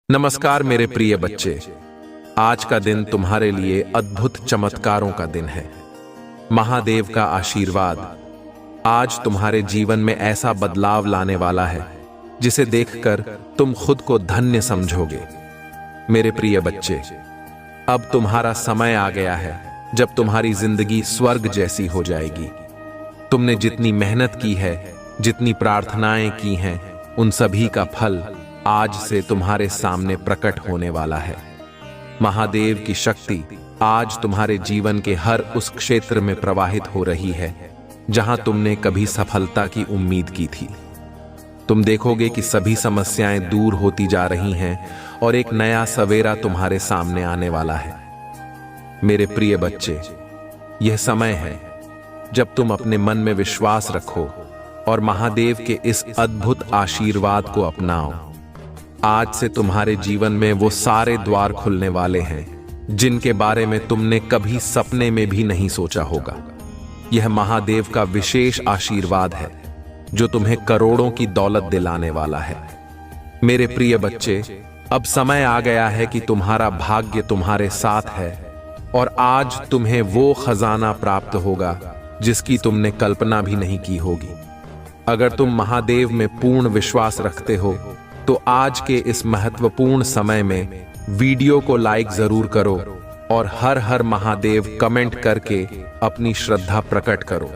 नमस्कार मेरे प्रिय बच्चे। आज का दिन तुम्हारे लिए अद्भुत चमत्कारों का दिन है। महादेव का आशीर्वाद आज तुम्हारे जीवन में ऐसा बदलाव लाने वाला है जिसे देखकर तुम खुद को धन्य समझोगे। मेरे प्रिय बच्चे, अब तुम्हारा समय आ गया है जब तुम्हारी जिंदगी स्वर्ग जैसी हो जाएगी। तुमने जितनी मेहनत की है, जितनी प्रार्थनाएं की हैं, उन सभी का फल आज से तुम्हारे सामने प्रकट होने वाला है। महादेव की शक्ति आज तुम्हारे जीवन के हर उस क्षेत्र में प्रवाहित हो रही है जहां तुमने कभी सफलता की उम्मीद की थी। तुम देखोगे कि सभी समस्याएं दूर होती जा रही हैं और एक नया सवेरा तुम्हारे सामने आने वाला है। मेरे प्रिय बच्चे, यह समय है जब तुम अपने मन में विश्वास रखो और महादेव के इस अद्भुत आशीर्वाद को अपनाओ। आज से तुम्हारे जीवन में वो सारे द्वार खुलने वाले हैं जिनके बारे में तुमने कभी सपने में भी नहीं सोचा होगा। यह महादेव का विशेष आशीर्वाद है जो तुम्हें करोड़ों की दौलत दिलाने वाला है। मेरे प्रिय बच्चे, अब समय आ गया है कि तुम्हारा भाग्य तुम्हारे साथ है और आज तुम्हें वो खजाना प्राप्त होगा जिसकी तुमने कल्पना भी नहीं की होगी। अगर तुम महादेव में पूर्ण विश्वास रखते हो तो आज के इस महत्वपूर्ण समय में वीडियो को लाइक जरूर करो और हर हर महादेव कमेंट करके अपनी श्रद्धा प्रकट करो।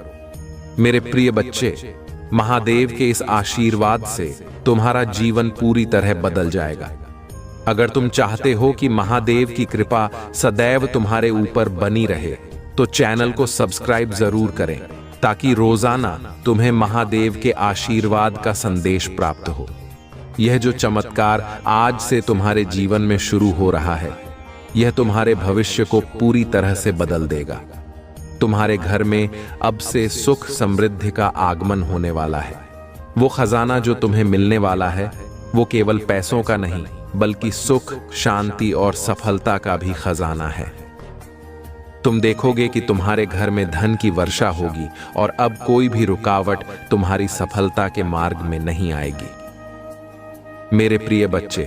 मेरे प्रिय बच्चे, महादेव के इस आशीर्वाद से तुम्हारा जीवन पूरी तरह बदल जाएगा। अगर तुम चाहते हो कि महादेव की कृपा सदैव तुम्हारे ऊपर बनी रहे तो चैनल को सब्सक्राइब जरूर करें ताकि रोजाना तुम्हें महादेव के आशीर्वाद का संदेश प्राप्त हो। यह जो चमत्कार आज से तुम्हारे जीवन में शुरू हो रहा है, यह तुम्हारे भविष्य को पूरी तरह से बदल देगा। तुम्हारे घर में अब से सुख समृद्धि का आगमन होने वाला है। वो खजाना जो तुम्हें मिलने वाला है वो केवल पैसों का नहीं बल्कि सुख, शांति और सफलता का भी खजाना है। तुम देखोगे कि तुम्हारे घर में धन की वर्षा होगी और अब कोई भी रुकावट तुम्हारी सफलता के मार्ग में नहीं आएगी। मेरे प्रिय बच्चे,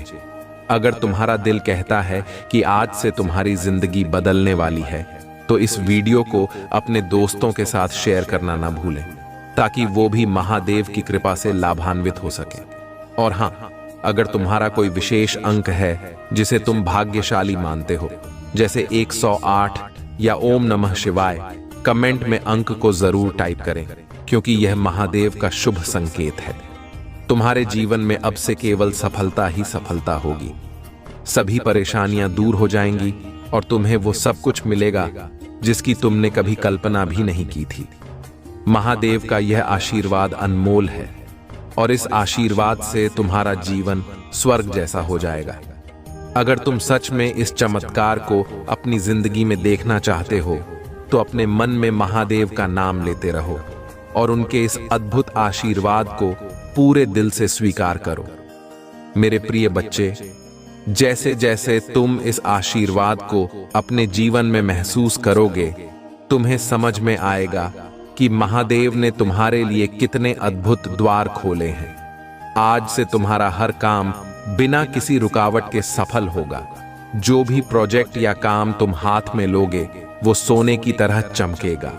अगर तुम्हारा दिल कहता है कि आज से तुम्हारी जिंदगी बदलने वाली है तो इस वीडियो को अपने दोस्तों के साथ शेयर करना ना भूलें ताकि वो भी महादेव की कृपा से लाभान्वित हो सके। और हां, अगर तुम्हारा कोई विशेष अंक है जिसे तुम भाग्यशाली मानते हो, जैसे 108 या ओम नमः शिवाय, कमेंट में अंक को जरूर टाइप करें क्योंकि यह महादेव का शुभ संकेत है। तुम्हारे जीवन में अब से केवल सफलता ही सफलता होगी। सभी परेशानियां दूर हो जाएंगी और तुम्हें वो सब कुछ मिलेगा जिसकी तुमने कभी कल्पना भी नहीं की थी। महादेव का यह आशीर्वाद अनमोल है और इस आशीर्वाद से तुम्हारा जीवन स्वर्ग जैसा हो जाएगा। अगर तुम सच में इस चमत्कार को अपनी जिंदगी में देखना चाहते हो तो अपने मन में महादेव का नाम लेते रहो और उनके इस अद्भुत आशीर्वाद को पूरे दिल से स्वीकार करो। मेरे प्रिय बच्चे, जैसे जैसे तुम इस आशीर्वाद को अपने जीवन में महसूस करोगे, तुम्हें समझ में आएगा कि महादेव ने तुम्हारे लिए कितने अद्भुत द्वार खोले हैं। आज से तुम्हारा हर काम बिना किसी रुकावट के सफल होगा। जो भी प्रोजेक्ट या काम तुम हाथ में लोगे वो सोने की तरह चमकेगा।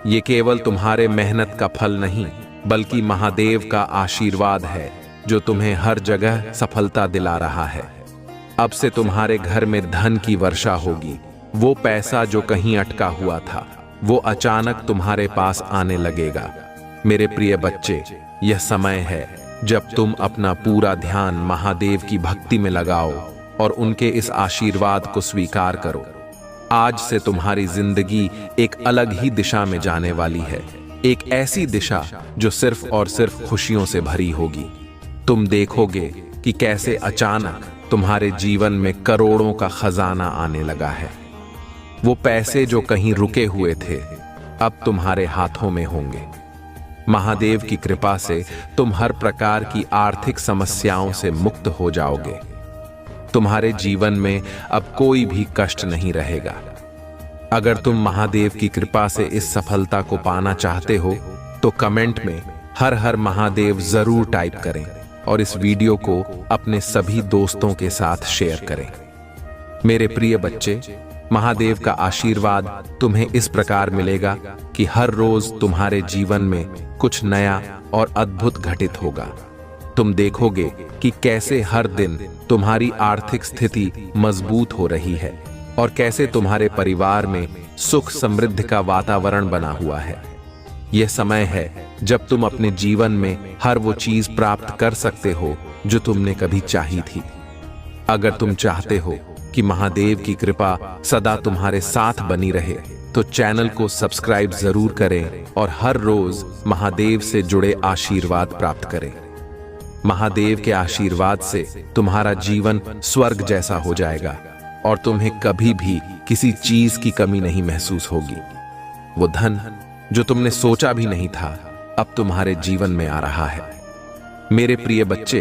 ये केवल तुम्हारे मेहनत का फल नहीं बल्कि महादेव का आशीर्वाद है जो तुम्हें हर जगह सफलता दिला रहा है। अब से तुम्हारे घर में धन की वर्षा होगी। वो पैसा जो कहीं अटका हुआ था वो अचानक तुम्हारे पास आने लगेगा। मेरे प्रिय बच्चे, यह समय है जब तुम अपना पूरा ध्यान महादेव की भक्ति में लगाओ और उनके इस आशीर्वाद को स्वीकार करो। आज से तुम्हारी जिंदगी एक अलग ही दिशा में जाने वाली है, एक ऐसी दिशा जो सिर्फ और सिर्फ खुशियों से भरी होगी। तुम देखोगे कि कैसे अचानक तुम्हारे जीवन में करोड़ों का खजाना आने लगा है। वो पैसे जो कहीं रुके हुए थे अब तुम्हारे हाथों में होंगे। महादेव की कृपा से तुम हर प्रकार की आर्थिक समस्याओं से मुक्त हो जाओगे। तुम्हारे जीवन में अब कोई भी कष्ट नहीं रहेगा। अगर तुम महादेव की कृपा से इस सफलता को पाना चाहते हो तो कमेंट में हर हर महादेव जरूर टाइप करें और इस वीडियो को अपने सभी दोस्तों के साथ शेयर करें। मेरे प्रिय बच्चे, महादेव का आशीर्वाद तुम्हें इस प्रकार मिलेगा कि हर रोज तुम्हारे जीवन में कुछ नया और अद्भुत घटित होगा। तुम देखोगे कि कैसे हर दिन तुम्हारी आर्थिक स्थिति मजबूत हो रही है और कैसे तुम्हारे परिवार में सुख समृद्धि का वातावरण बना हुआ है। यह समय है जब तुम अपने जीवन में हर वो चीज प्राप्त कर सकते हो जो तुमने कभी चाही थी। अगर तुम चाहते हो कि महादेव की कृपा सदा तुम्हारे साथ बनी रहे तो चैनल को सब्सक्राइब जरूर करें और हर रोज महादेव से जुड़े आशीर्वाद प्राप्त करें। महादेव के आशीर्वाद से तुम्हारा जीवन स्वर्ग जैसा हो जाएगा और तुम्हें कभी भी किसी चीज की कमी नहीं महसूस होगी। वो धन जो तुमने सोचा भी नहीं था अब तुम्हारे जीवन में आ रहा है। मेरे प्रिय बच्चे,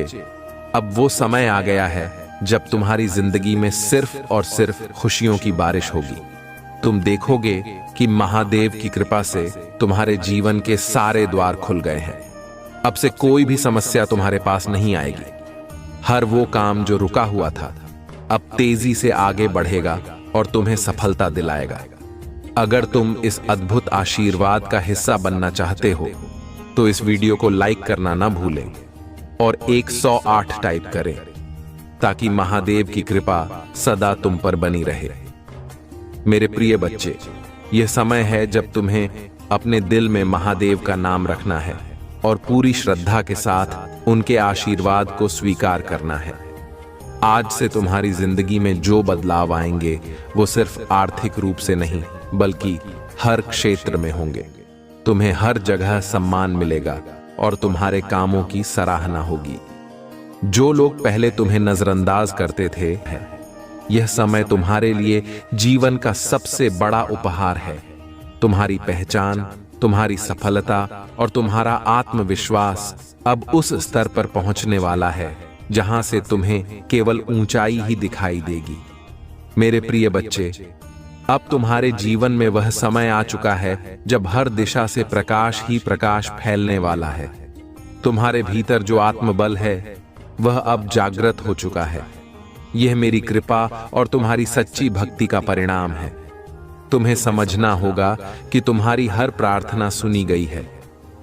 अब वो समय आ गया है जब तुम्हारी जिंदगी में सिर्फ और सिर्फ खुशियों की बारिश होगी। तुम देखोगे कि महादेव की कृपा से तुम्हारे जीवन के सारे द्वार खुल गए हैं। अब से कोई भी समस्या तुम्हारे पास नहीं आएगी। हर वो काम जो रुका हुआ था अब तेजी से आगे बढ़ेगा और तुम्हें सफलता दिलाएगा। अगर तुम इस अद्भुत आशीर्वाद का हिस्सा बनना चाहते हो तो इस वीडियो को लाइक करना ना भूलें और 108 टाइप करें ताकि महादेव की कृपा सदा तुम पर बनी रहे। मेरे प्रिय बच्चे, यह समय है जब तुम्हें अपने दिल में महादेव का नाम रखना है और पूरी श्रद्धा के साथ उनके आशीर्वाद को स्वीकार करना है। आज से तुम्हारी जिंदगी में जो बदलाव आएंगे वो सिर्फ आर्थिक रूप से नहीं बल्कि हर क्षेत्र में होंगे। तुम्हें हर जगह सम्मान मिलेगा और तुम्हारे कामों की सराहना होगी। जो लोग पहले तुम्हें नजरअंदाज करते थे, यह समय तुम्हारे लिए जीवन का सबसे बड़ा उपहार है। तुम्हारी पहचान, तुम्हारी सफलता और तुम्हारा आत्मविश्वास अब उस स्तर पर पहुंचने वाला है जहां से तुम्हें केवल ऊंचाई ही दिखाई देगी। मेरे प्रिय बच्चे, अब तुम्हारे जीवन में वह समय आ चुका है जब हर दिशा से प्रकाश ही प्रकाश फैलने वाला है। तुम्हारे भीतर जो आत्मबल है वह अब जागृत हो चुका है। यह मेरी कृपा और तुम्हारी सच्ची भक्ति का परिणाम है। तुम्हें समझना होगा कि तुम्हारी हर प्रार्थना सुनी गई है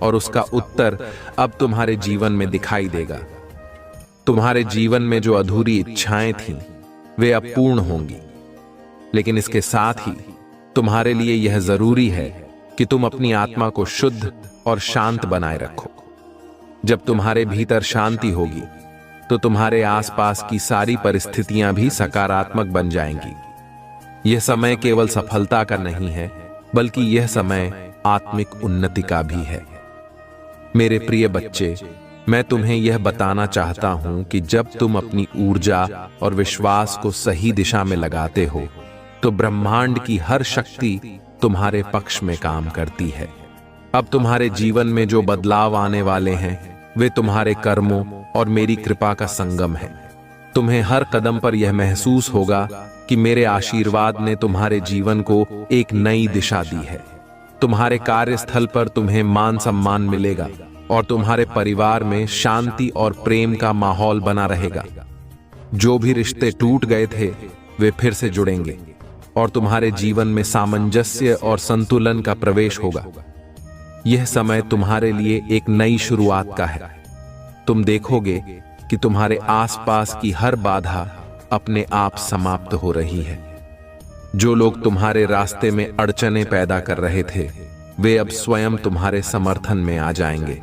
और उसका उत्तर अब तुम्हारे जीवन में दिखाई देगा। तुम्हारे जीवन में जो अधूरी इच्छाएं थीं, वे अब पूर्ण होंगी। लेकिन इसके साथ ही तुम्हारे लिए यह जरूरी है कि तुम अपनी आत्मा को शुद्ध और शांत बनाए रखो। जब तुम्हारे भीतर शांति होगी तो तुम्हारे आसपास की सारी परिस्थितियां भी सकारात्मक बन जाएंगी। यह समय केवल सफलता का नहीं है बल्कि यह समय आत्मिक उन्नति का भी है। मेरे प्रिय बच्चे, मैं तुम्हें यह बताना चाहता हूं कि जब तुम अपनी ऊर्जा और विश्वास को सही दिशा में लगाते हो तो ब्रह्मांड की हर शक्ति तुम्हारे पक्ष में काम करती है। अब तुम्हारे जीवन में जो बदलाव आने वाले हैं वे तुम्हारे कर्मों और मेरी कृपा का संगम है। तुम्हें हर कदम पर यह महसूस होगा कि मेरे आशीर्वाद ने तुम्हारे जीवन को एक नई दिशा दी है। तुम्हारे कार्यस्थल पर तुम्हें मान सम्मान मिलेगा और तुम्हारे परिवार में शांति और प्रेम का माहौल बना रहेगा। जो भी रिश्ते टूट गए थे वे फिर से जुड़ेंगे और तुम्हारे जीवन में सामंजस्य और संतुलन का प्रवेश होगा। यह समय तुम्हारे लिए एक नई शुरुआत का है। तुम देखोगे कि तुम्हारे आसपास की हर बाधा अपने आप समाप्त हो रही है। जो लोग तुम्हारे रास्ते में अड़चनें पैदा कर रहे थे वे अब स्वयं तुम्हारे समर्थन में आ जाएंगे।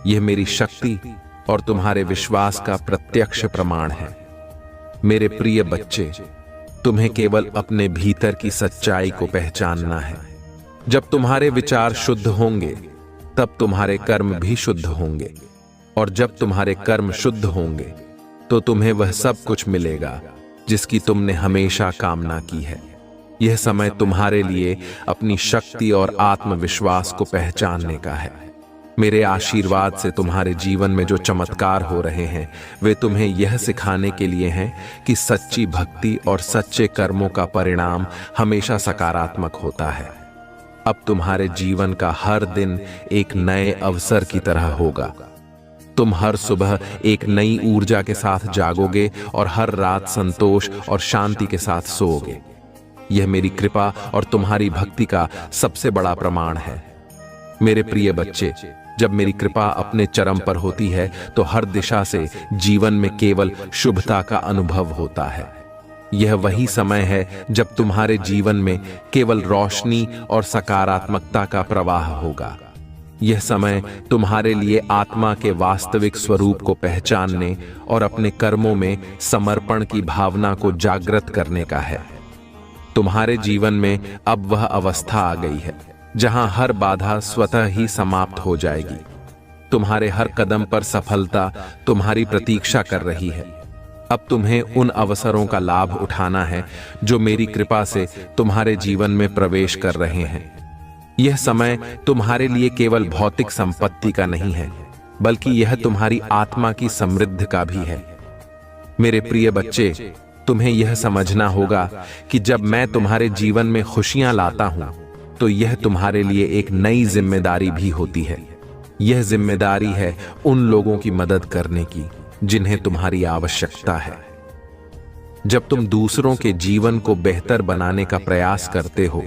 यह मेरी शक्ति और तुम्हारे विश्वास का प्रत्यक्ष प्रमाण है। मेरे प्रिय बच्चे, तुम्हें केवल अपने भीतर की सच्चाई को पहचानना है। जब तुम्हारे विचार शुद्ध होंगे तब तुम्हारे कर्म भी शुद्ध होंगे और जब तुम्हारे कर्म शुद्ध होंगे तो तुम्हें वह सब कुछ मिलेगा जिसकी तुमने हमेशा कामना की है। यह समय तुम्हारे लिए अपनी शक्ति और आत्मविश्वास को पहचानने का है। मेरे आशीर्वाद से तुम्हारे जीवन में जो चमत्कार हो रहे हैं वे तुम्हें यह सिखाने के लिए हैं कि सच्ची भक्ति और सच्चे कर्मों का परिणाम हमेशा सकारात्मक होता है। अब तुम्हारे जीवन का हर दिन एक नए अवसर की तरह होगा। तुम हर सुबह एक नई ऊर्जा के साथ जागोगे और हर रात संतोष और शांति के साथ सोओगे। यह मेरी कृपा और तुम्हारी भक्ति का सबसे बड़ा प्रमाण है। मेरे प्रिय बच्चे, जब मेरी कृपा अपने चरम पर होती है तो हर दिशा से जीवन में केवल शुभता का अनुभव होता है। यह वही समय है जब तुम्हारे जीवन में केवल रोशनी और सकारात्मकता का प्रवाह होगा। यह समय तुम्हारे लिए आत्मा के वास्तविक स्वरूप को पहचानने और अपने कर्मों में समर्पण की भावना को जागृत करने का है। तुम्हारे जीवन में अब वह अवस्था आ गई है जहां हर बाधा स्वतः ही समाप्त हो जाएगी। तुम्हारे हर कदम पर सफलता तुम्हारी प्रतीक्षा कर रही है। अब तुम्हें उन अवसरों का लाभ उठाना है जो मेरी कृपा से तुम्हारे जीवन में प्रवेश कर रहे हैं। यह समय तुम्हारे लिए केवल भौतिक संपत्ति का नहीं है, बल्कि यह तुम्हारी आत्मा की समृद्धि का भी है। मेरे प्रिय बच्चे, तुम्हें यह समझना होगा कि जब मैं तुम्हारे जीवन में खुशियां लाता हूं तो यह तुम्हारे लिए एक नई जिम्मेदारी भी होती है। यह जिम्मेदारी है उन लोगों की मदद करने की जिन्हें तुम्हारी आवश्यकता है। जब तुम दूसरों के जीवन को बेहतर बनाने का प्रयास करते हो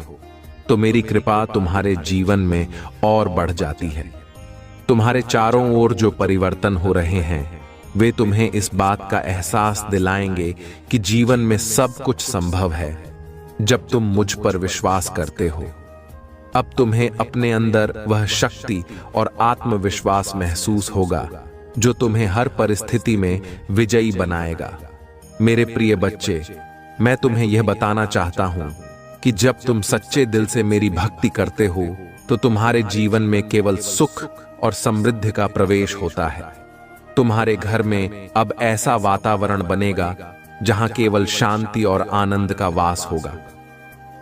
तो मेरी कृपा तुम्हारे जीवन में और बढ़ जाती है। तुम्हारे चारों ओर जो परिवर्तन हो रहे हैं वे तुम्हें इस बात का एहसास दिलाएंगे कि जीवन में सब कुछ संभव है जब तुम मुझ पर विश्वास करते हो। अब तुम्हें अपने अंदर वह शक्ति और आत्मविश्वास महसूस होगा जो तुम्हें हर परिस्थिति में विजयी बनाएगा। मेरे प्रिय बच्चे, मैं तुम्हें यह बताना चाहता हूं कि जब तुम सच्चे दिल से मेरी भक्ति करते हो तो तुम्हारे जीवन में केवल सुख और समृद्धि का प्रवेश होता है। तुम्हारे घर में अब ऐसा वातावरण बनेगा जहां केवल शांति और आनंद का वास होगा।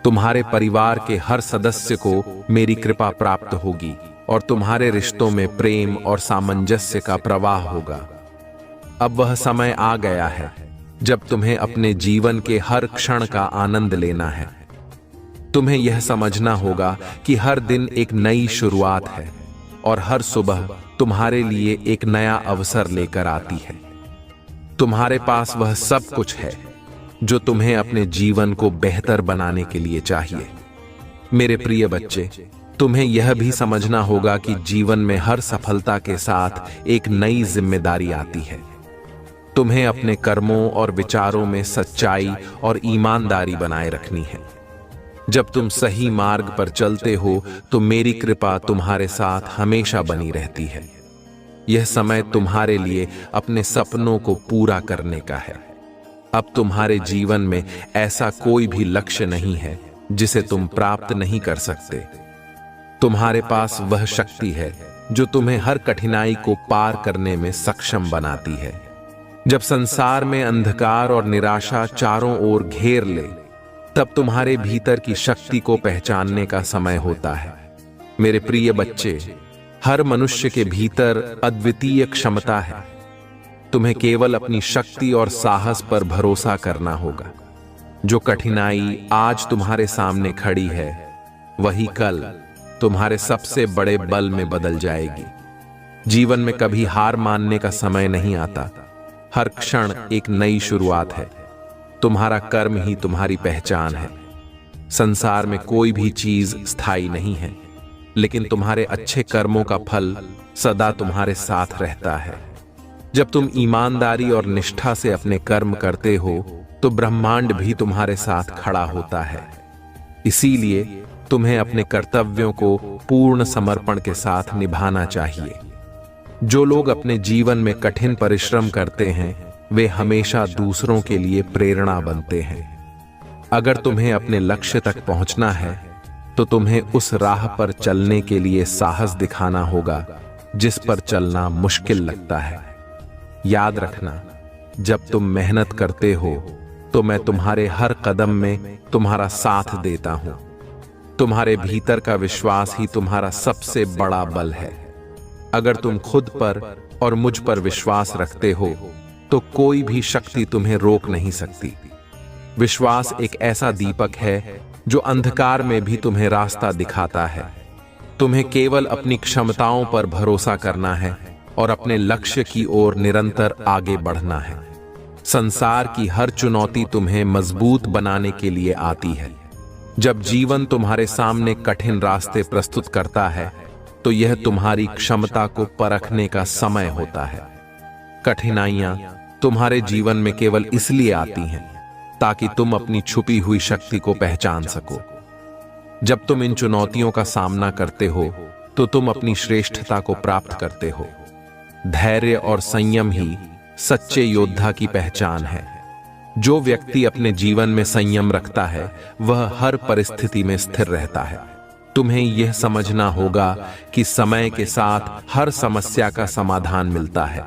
तुम्हारे परिवार के हर सदस्य को मेरी कृपा प्राप्त होगी और तुम्हारे रिश्तों में प्रेम और सामंजस्य का प्रवाह होगा। अब वह समय आ गया है जब तुम्हें अपने जीवन के हर क्षण का आनंद लेना है। तुम्हें यह समझना होगा कि हर दिन एक नई शुरुआत है और हर सुबह तुम्हारे लिए एक नया अवसर लेकर आती है। तुम्हारे पास वह सब कुछ है जो तुम्हें अपने जीवन को बेहतर बनाने के लिए चाहिए। मेरे प्रिय बच्चे, तुम्हें यह भी समझना होगा कि जीवन में हर सफलता के साथ एक नई जिम्मेदारी आती है। तुम्हें अपने कर्मों और विचारों में सच्चाई और ईमानदारी बनाए रखनी है। जब तुम सही मार्ग पर चलते हो तो मेरी कृपा तुम्हारे साथ हमेशा बनी रहती है। यह समय तुम्हारे लिए अपने सपनों को पूरा करने का है। अब तुम्हारे जीवन में ऐसा कोई भी लक्ष्य नहीं है जिसे तुम प्राप्त नहीं कर सकते। तुम्हारे पास वह शक्ति है जो तुम्हें हर कठिनाई को पार करने में सक्षम बनाती है। जब संसार में अंधकार और निराशा चारों ओर घेर ले, तब तुम्हारे भीतर की शक्ति को पहचानने का समय होता है। मेरे प्रिय बच्चे, हर मनुष्य के भीतर अद्वितीय क्षमता है। तुम्हें केवल अपनी शक्ति और साहस पर भरोसा करना होगा। जो कठिनाई आज तुम्हारे सामने खड़ी है, वही कल तुम्हारे सबसे बड़े बल में बदल जाएगी। जीवन में कभी हार मानने का समय नहीं आता। हर क्षण एक नई शुरुआत है। तुम्हारा कर्म ही तुम्हारी पहचान है। संसार में कोई भी चीज स्थायी नहीं है, लेकिन तुम्हारे अच्छे कर्मों का फल सदा तुम्हारे साथ रहता है। जब तुम ईमानदारी और निष्ठा से अपने कर्म करते हो तो ब्रह्मांड भी तुम्हारे साथ खड़ा होता है। इसीलिए तुम्हें अपने कर्तव्यों को पूर्ण समर्पण के साथ निभाना चाहिए। जो लोग अपने जीवन में कठिन परिश्रम करते हैं वे हमेशा दूसरों के लिए प्रेरणा बनते हैं। अगर तुम्हें अपने लक्ष्य तक पहुंचना है तो तुम्हें उस राह पर चलने के लिए साहस दिखाना होगा जिस पर चलना मुश्किल लगता है। याद रखना, जब तुम मेहनत करते हो तो मैं तुम्हारे हर कदम में तुम्हारा साथ देता हूं। तुम्हारे भीतर का विश्वास ही तुम्हारा सबसे बड़ा बल है। अगर तुम खुद पर और मुझ पर विश्वास रखते हो तो कोई भी शक्ति तुम्हें रोक नहीं सकती। विश्वास एक ऐसा दीपक है जो अंधकार में भी तुम्हें रास्ता दिखाता है। तुम्हें केवल अपनी क्षमताओं पर भरोसा करना है और अपने लक्ष्य की ओर निरंतर आगे बढ़ना है। संसार की हर चुनौती तुम्हें मजबूत बनाने के लिए आती है। जब जीवन तुम्हारे सामने कठिन रास्ते प्रस्तुत करता है तो यह तुम्हारी क्षमता को परखने का समय होता है। कठिनाइयां तुम्हारे जीवन में केवल इसलिए आती हैं ताकि तुम अपनी छुपी हुई शक्ति को पहचान सको। जब तुम इन चुनौतियों का सामना करते हो तो तुम अपनी श्रेष्ठता को प्राप्त करते हो। धैर्य और संयम ही सच्चे योद्धा की पहचान है। जो व्यक्ति अपने जीवन में संयम रखता है वह हर परिस्थिति में स्थिर रहता है। तुम्हें यह समझना होगा कि समय के साथ हर समस्या का समाधान मिलता है।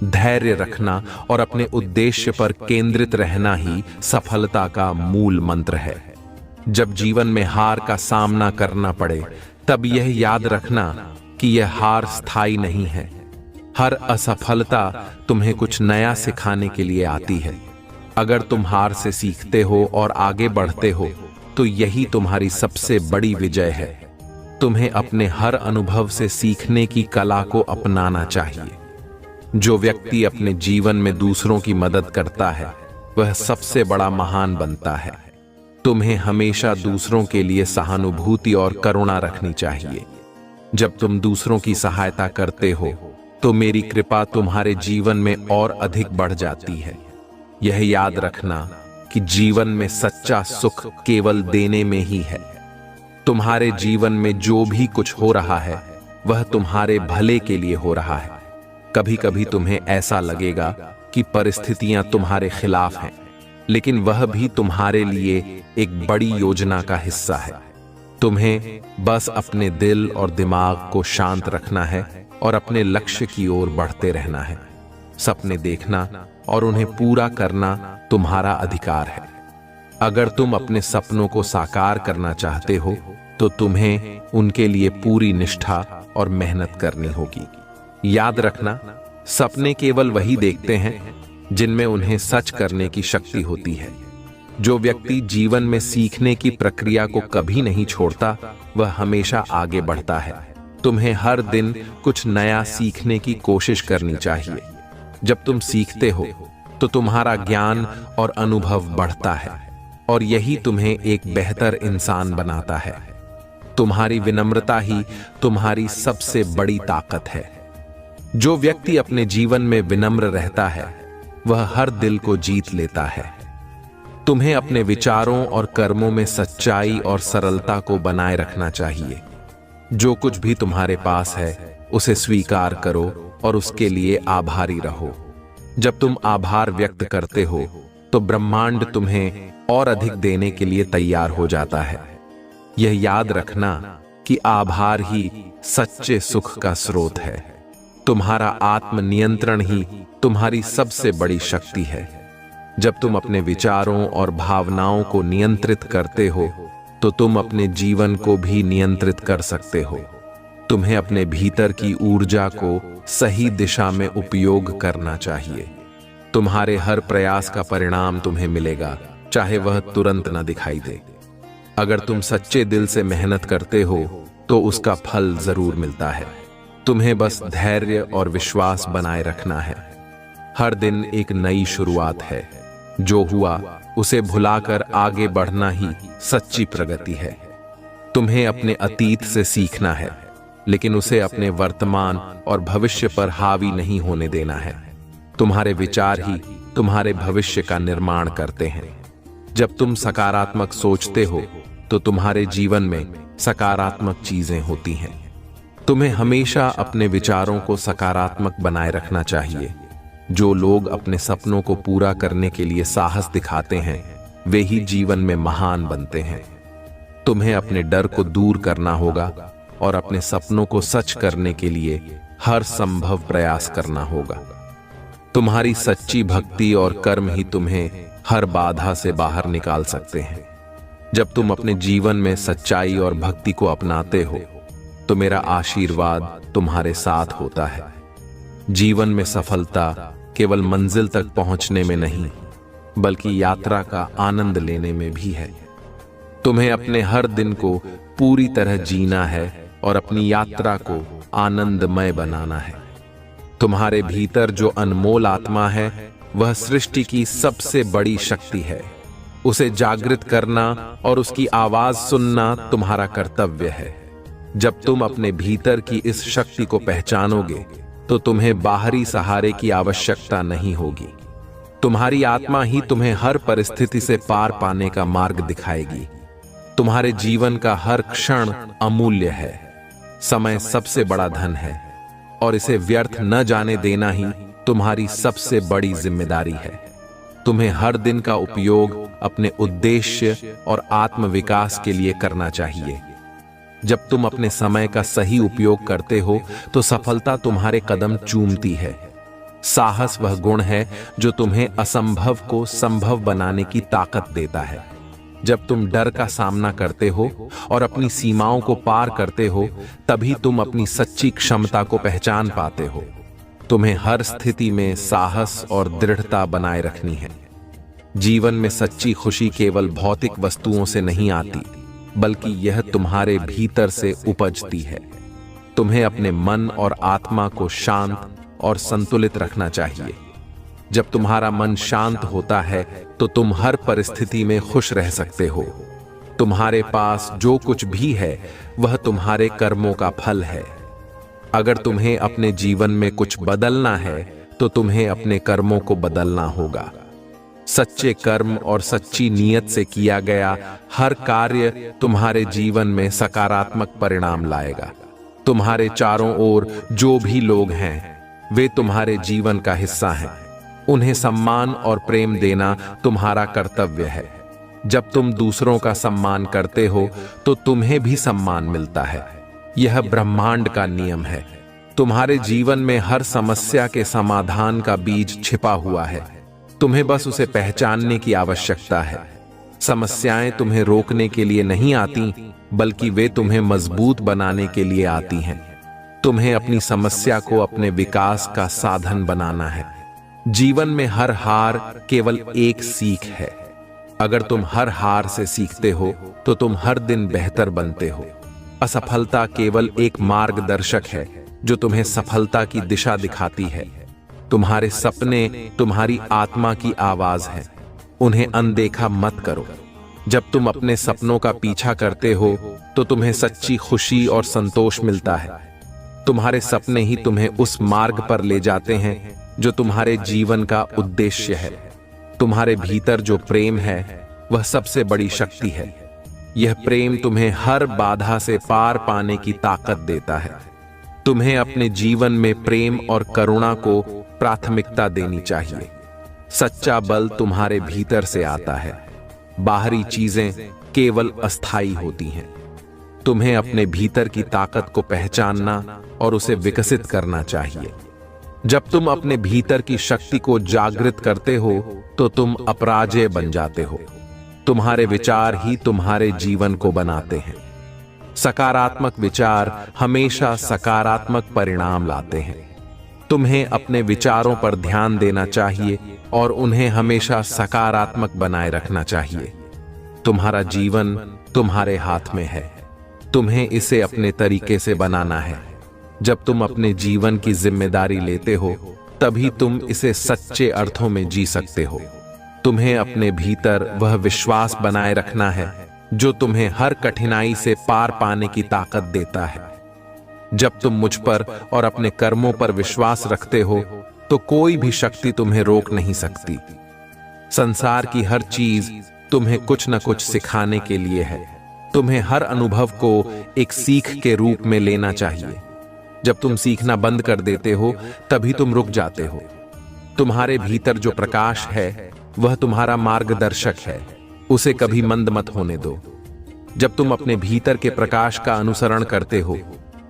धैर्य रखना और अपने उद्देश्य पर केंद्रित रहना ही सफलता का मूल मंत्र है। जब जीवन में हार का सामना करना पड़े तब यह याद रखना कि यह हार स्थायी नहीं है। हर असफलता तुम्हें कुछ नया सिखाने के लिए आती है। अगर तुम हार से सीखते हो और आगे बढ़ते हो तो यही तुम्हारी सबसे बड़ी विजय है। तुम्हें अपने हर अनुभव से सीखने की कला को अपनाना चाहिए। जो व्यक्ति अपने जीवन में दूसरों की मदद करता है वह सबसे बड़ा महान बनता है। तुम्हें हमेशा दूसरों के लिए सहानुभूति और करुणा रखनी चाहिए। जब तुम दूसरों की सहायता करते हो तो मेरी कृपा तुम्हारे जीवन में और अधिक बढ़ जाती है। यह याद रखना कि जीवन में सच्चा सुख केवल देने में ही है। तुम्हारे जीवन में जो भी कुछ हो रहा है वह तुम्हारे भले के लिए हो रहा है। कभी कभी तुम्हें ऐसा लगेगा कि परिस्थितियां तुम्हारे खिलाफ हैं, लेकिन वह भी तुम्हारे लिए एक बड़ी योजना का हिस्सा है। तुम्हें बस अपने दिल और दिमाग को शांत रखना है और अपने लक्ष्य की ओर बढ़ते रहना है। सपने देखना और उन्हें पूरा करना तुम्हारा अधिकार है। अगर तुम अपने सपनों को साकार करना चाहते हो तो तुम्हें उनके लिए पूरी निष्ठा और मेहनत करनी होगी। याद रखना, सपने केवल वही देखते हैं जिनमें उन्हें सच करने की शक्ति होती है। जो व्यक्ति जीवन में सीखने की प्रक्रिया को कभी नहीं छोड़ता वह हमेशा आगे बढ़ता है। तुम्हें हर दिन कुछ नया सीखने की कोशिश करनी चाहिए। जब तुम सीखते हो तो तुम्हारा ज्ञान और अनुभव बढ़ता है और यही तुम्हें एक बेहतर इंसान बनाता है। तुम्हारी विनम्रता ही तुम्हारी सबसे बड़ी ताकत है। जो व्यक्ति अपने जीवन में विनम्र रहता है वह हर दिल को जीत लेता है। तुम्हें अपने विचारों और कर्मों में सच्चाई और सरलता को बनाए रखना चाहिए। जो कुछ भी तुम्हारे पास है उसे स्वीकार करो और उसके लिए आभारी रहो। जब तुम आभार व्यक्त करते हो तो ब्रह्मांड तुम्हें और अधिक देने के लिए तैयार हो जाता है। यह याद रखना कि आभार ही सच्चे सुख का स्रोत है। तुम्हारा आत्मनियंत्रण ही तुम्हारी सबसे बड़ी शक्ति है। जब तुम अपने विचारों और भावनाओं को नियंत्रित करते हो तो तुम अपने जीवन को भी नियंत्रित कर सकते हो। तुम्हें अपने भीतर की ऊर्जा को सही दिशा में उपयोग करना चाहिए। तुम्हारे हर प्रयास का परिणाम तुम्हें मिलेगा, चाहे वह तुरंत न दिखाई दे। अगर तुम सच्चे दिल से मेहनत करते हो तो उसका फल जरूर मिलता है। तुम्हें बस धैर्य और विश्वास बनाए रखना है। हर दिन एक नई शुरुआत है। जो हुआ उसे भुलाकर आगे बढ़ना ही सच्ची प्रगति है। तुम्हें अपने अतीत से सीखना है, लेकिन उसे अपने वर्तमान और भविष्य पर हावी नहीं होने देना है। तुम्हारे विचार ही तुम्हारे भविष्य का निर्माण करते हैं। जब तुम सकारात्मक सोचते हो तो तुम्हारे जीवन में सकारात्मक चीजें होती हैं। तुम्हें हमेशा अपने विचारों को सकारात्मक बनाए रखना चाहिए। जो लोग अपने सपनों को पूरा करने के लिए साहस दिखाते हैं वे ही जीवन में महान बनते हैं। तुम्हें अपने डर को दूर करना होगा और अपने सपनों को सच करने के लिए हर संभव प्रयास करना होगा। तुम्हारी सच्ची भक्ति और कर्म ही तुम्हें हर बाधा से बाहर निकाल सकते हैं। जब तुम अपने जीवन में सच्चाई और भक्ति को अपनाते हो तो मेरा आशीर्वाद तुम्हारे साथ होता है। जीवन में सफलता केवल मंजिल तक पहुंचने में नहीं, बल्कि यात्रा का आनंद लेने में भी है। तुम्हें अपने हर दिन को पूरी तरह जीना है और अपनी यात्रा को आनंदमय बनाना है। तुम्हारे भीतर जो अनमोल आत्मा है वह सृष्टि की सबसे बड़ी शक्ति है। उसे जागृत करना और उसकी आवाज सुनना तुम्हारा कर्तव्य है। जब तुम अपने भीतर की इस शक्ति को पहचानोगे तो तुम्हें बाहरी सहारे की आवश्यकता नहीं होगी। तुम्हारी आत्मा ही तुम्हें हर परिस्थिति से पार पाने का मार्ग दिखाएगी। तुम्हारे जीवन का हर क्षण अमूल्य है। समय सबसे बड़ा धन है और इसे व्यर्थ न जाने देना ही तुम्हारी सबसे बड़ी जिम्मेदारी है। तुम्हें हर दिन का उपयोग अपने उद्देश्य और आत्मविकास के लिए करना चाहिए। जब तुम अपने समय का सही उपयोग करते हो तो सफलता तुम्हारे कदम चूमती है। साहस वह गुण है जो तुम्हें असंभव को संभव बनाने की ताकत देता है। जब तुम डर का सामना करते हो और अपनी सीमाओं को पार करते हो, तभी तुम अपनी सच्ची क्षमता को पहचान पाते हो। तुम्हें हर स्थिति में साहस और दृढ़ता बनाए रखनी है। जीवन में सच्ची खुशी केवल भौतिक वस्तुओं से नहीं आती, बल्कि यह तुम्हारे भीतर से उपजती है। तुम्हें अपने मन और आत्मा को शांत और संतुलित रखना चाहिए। जब तुम्हारा मन शांत होता है तो तुम हर परिस्थिति में खुश रह सकते हो। तुम्हारे पास जो कुछ भी है वह तुम्हारे कर्मों का फल है। अगर तुम्हें अपने जीवन में कुछ बदलना है तो तुम्हें अपने कर्मों को बदलना होगा। सच्चे कर्म और सच्ची नीयत से किया गया हर कार्य तुम्हारे जीवन में सकारात्मक परिणाम लाएगा। तुम्हारे चारों ओर जो भी लोग हैं वे तुम्हारे जीवन का हिस्सा हैं। उन्हें सम्मान और प्रेम देना तुम्हारा कर्तव्य है। जब तुम दूसरों का सम्मान करते हो तो तुम्हें भी सम्मान मिलता है। यह ब्रह्मांड का नियम है। तुम्हारे जीवन में हर समस्या के समाधान का बीज छिपा हुआ है। तुम्हें बस उसे पहचानने की आवश्यकता है। समस्याएं तुम्हें रोकने के लिए नहीं आती, बल्कि वे तुम्हें मजबूत बनाने के लिए आती हैं। तुम्हें अपनी समस्या को अपने विकास का साधन बनाना है। जीवन में हर हार केवल एक सीख है। अगर तुम हर हार से सीखते हो तो तुम हर दिन बेहतर बनते हो। असफलता केवल एक मार्गदर्शक है जो तुम्हें सफलता की दिशा दिखाती है। तुम्हारे सपने तुम्हारी आत्मा की आवाज है। उन्हें अनदेखा मत करो। जब तुम अपने सपनों का पीछा करते हो तो तुम्हें सच्ची खुशी और संतोष मिलता है। तुम्हारे सपने ही तुम्हें उस मार्ग पर ले जाते हैं जो तुम्हारे जीवन का उद्देश्य है। तुम्हारे भीतर जो प्रेम है वह सबसे बड़ी शक्ति है। यह प्रेम तुम्हें हर बाधा से पार पाने की ताकत देता है। तुम्हें अपने जीवन में प्रेम और करुणा को प्राथमिकता देनी चाहिए। सच्चा बल तुम्हारे भीतर से आता है। बाहरी चीजें केवल अस्थायी होती हैं। तुम्हें अपने भीतर की ताकत को पहचानना और उसे विकसित करना चाहिए। जब तुम अपने भीतर की शक्ति को जागृत करते हो तो तुम अपराजेय बन जाते हो। तुम्हारे विचार ही तुम्हारे जीवन को बनाते हैं। सकारात्मक विचार हमेशा सकारात्मक परिणाम लाते हैं। तुम्हें अपने विचारों पर ध्यान देना चाहिए और उन्हें हमेशा सकारात्मक बनाए रखना चाहिए। तुम्हारा जीवन तुम्हारे हाथ में है। तुम्हें इसे अपने तरीके से बनाना है। जब तुम अपने जीवन की जिम्मेदारी लेते हो तभी तुम इसे सच्चे अर्थों में जी सकते हो। तुम्हें अपने भीतर वह विश्वास बनाए रखना है जो तुम्हें हर कठिनाई से पार पाने की ताकत देता है। जब तुम मुझ पर और अपने कर्मों पर विश्वास रखते हो तो कोई भी शक्ति तुम्हें रोक नहीं सकती। संसार की हर चीज तुम्हें कुछ न कुछ सिखाने के लिए है। तुम्हें हर अनुभव को एक सीख के रूप में लेना चाहिए। जब तुम सीखना बंद कर देते हो तभी तुम रुक जाते हो। तुम्हारे भीतर जो प्रकाश है वह तुम्हारा मार्गदर्शक है। उसे कभी मंद मत होने दो। जब तुम अपने भीतर के प्रकाश का अनुसरण करते हो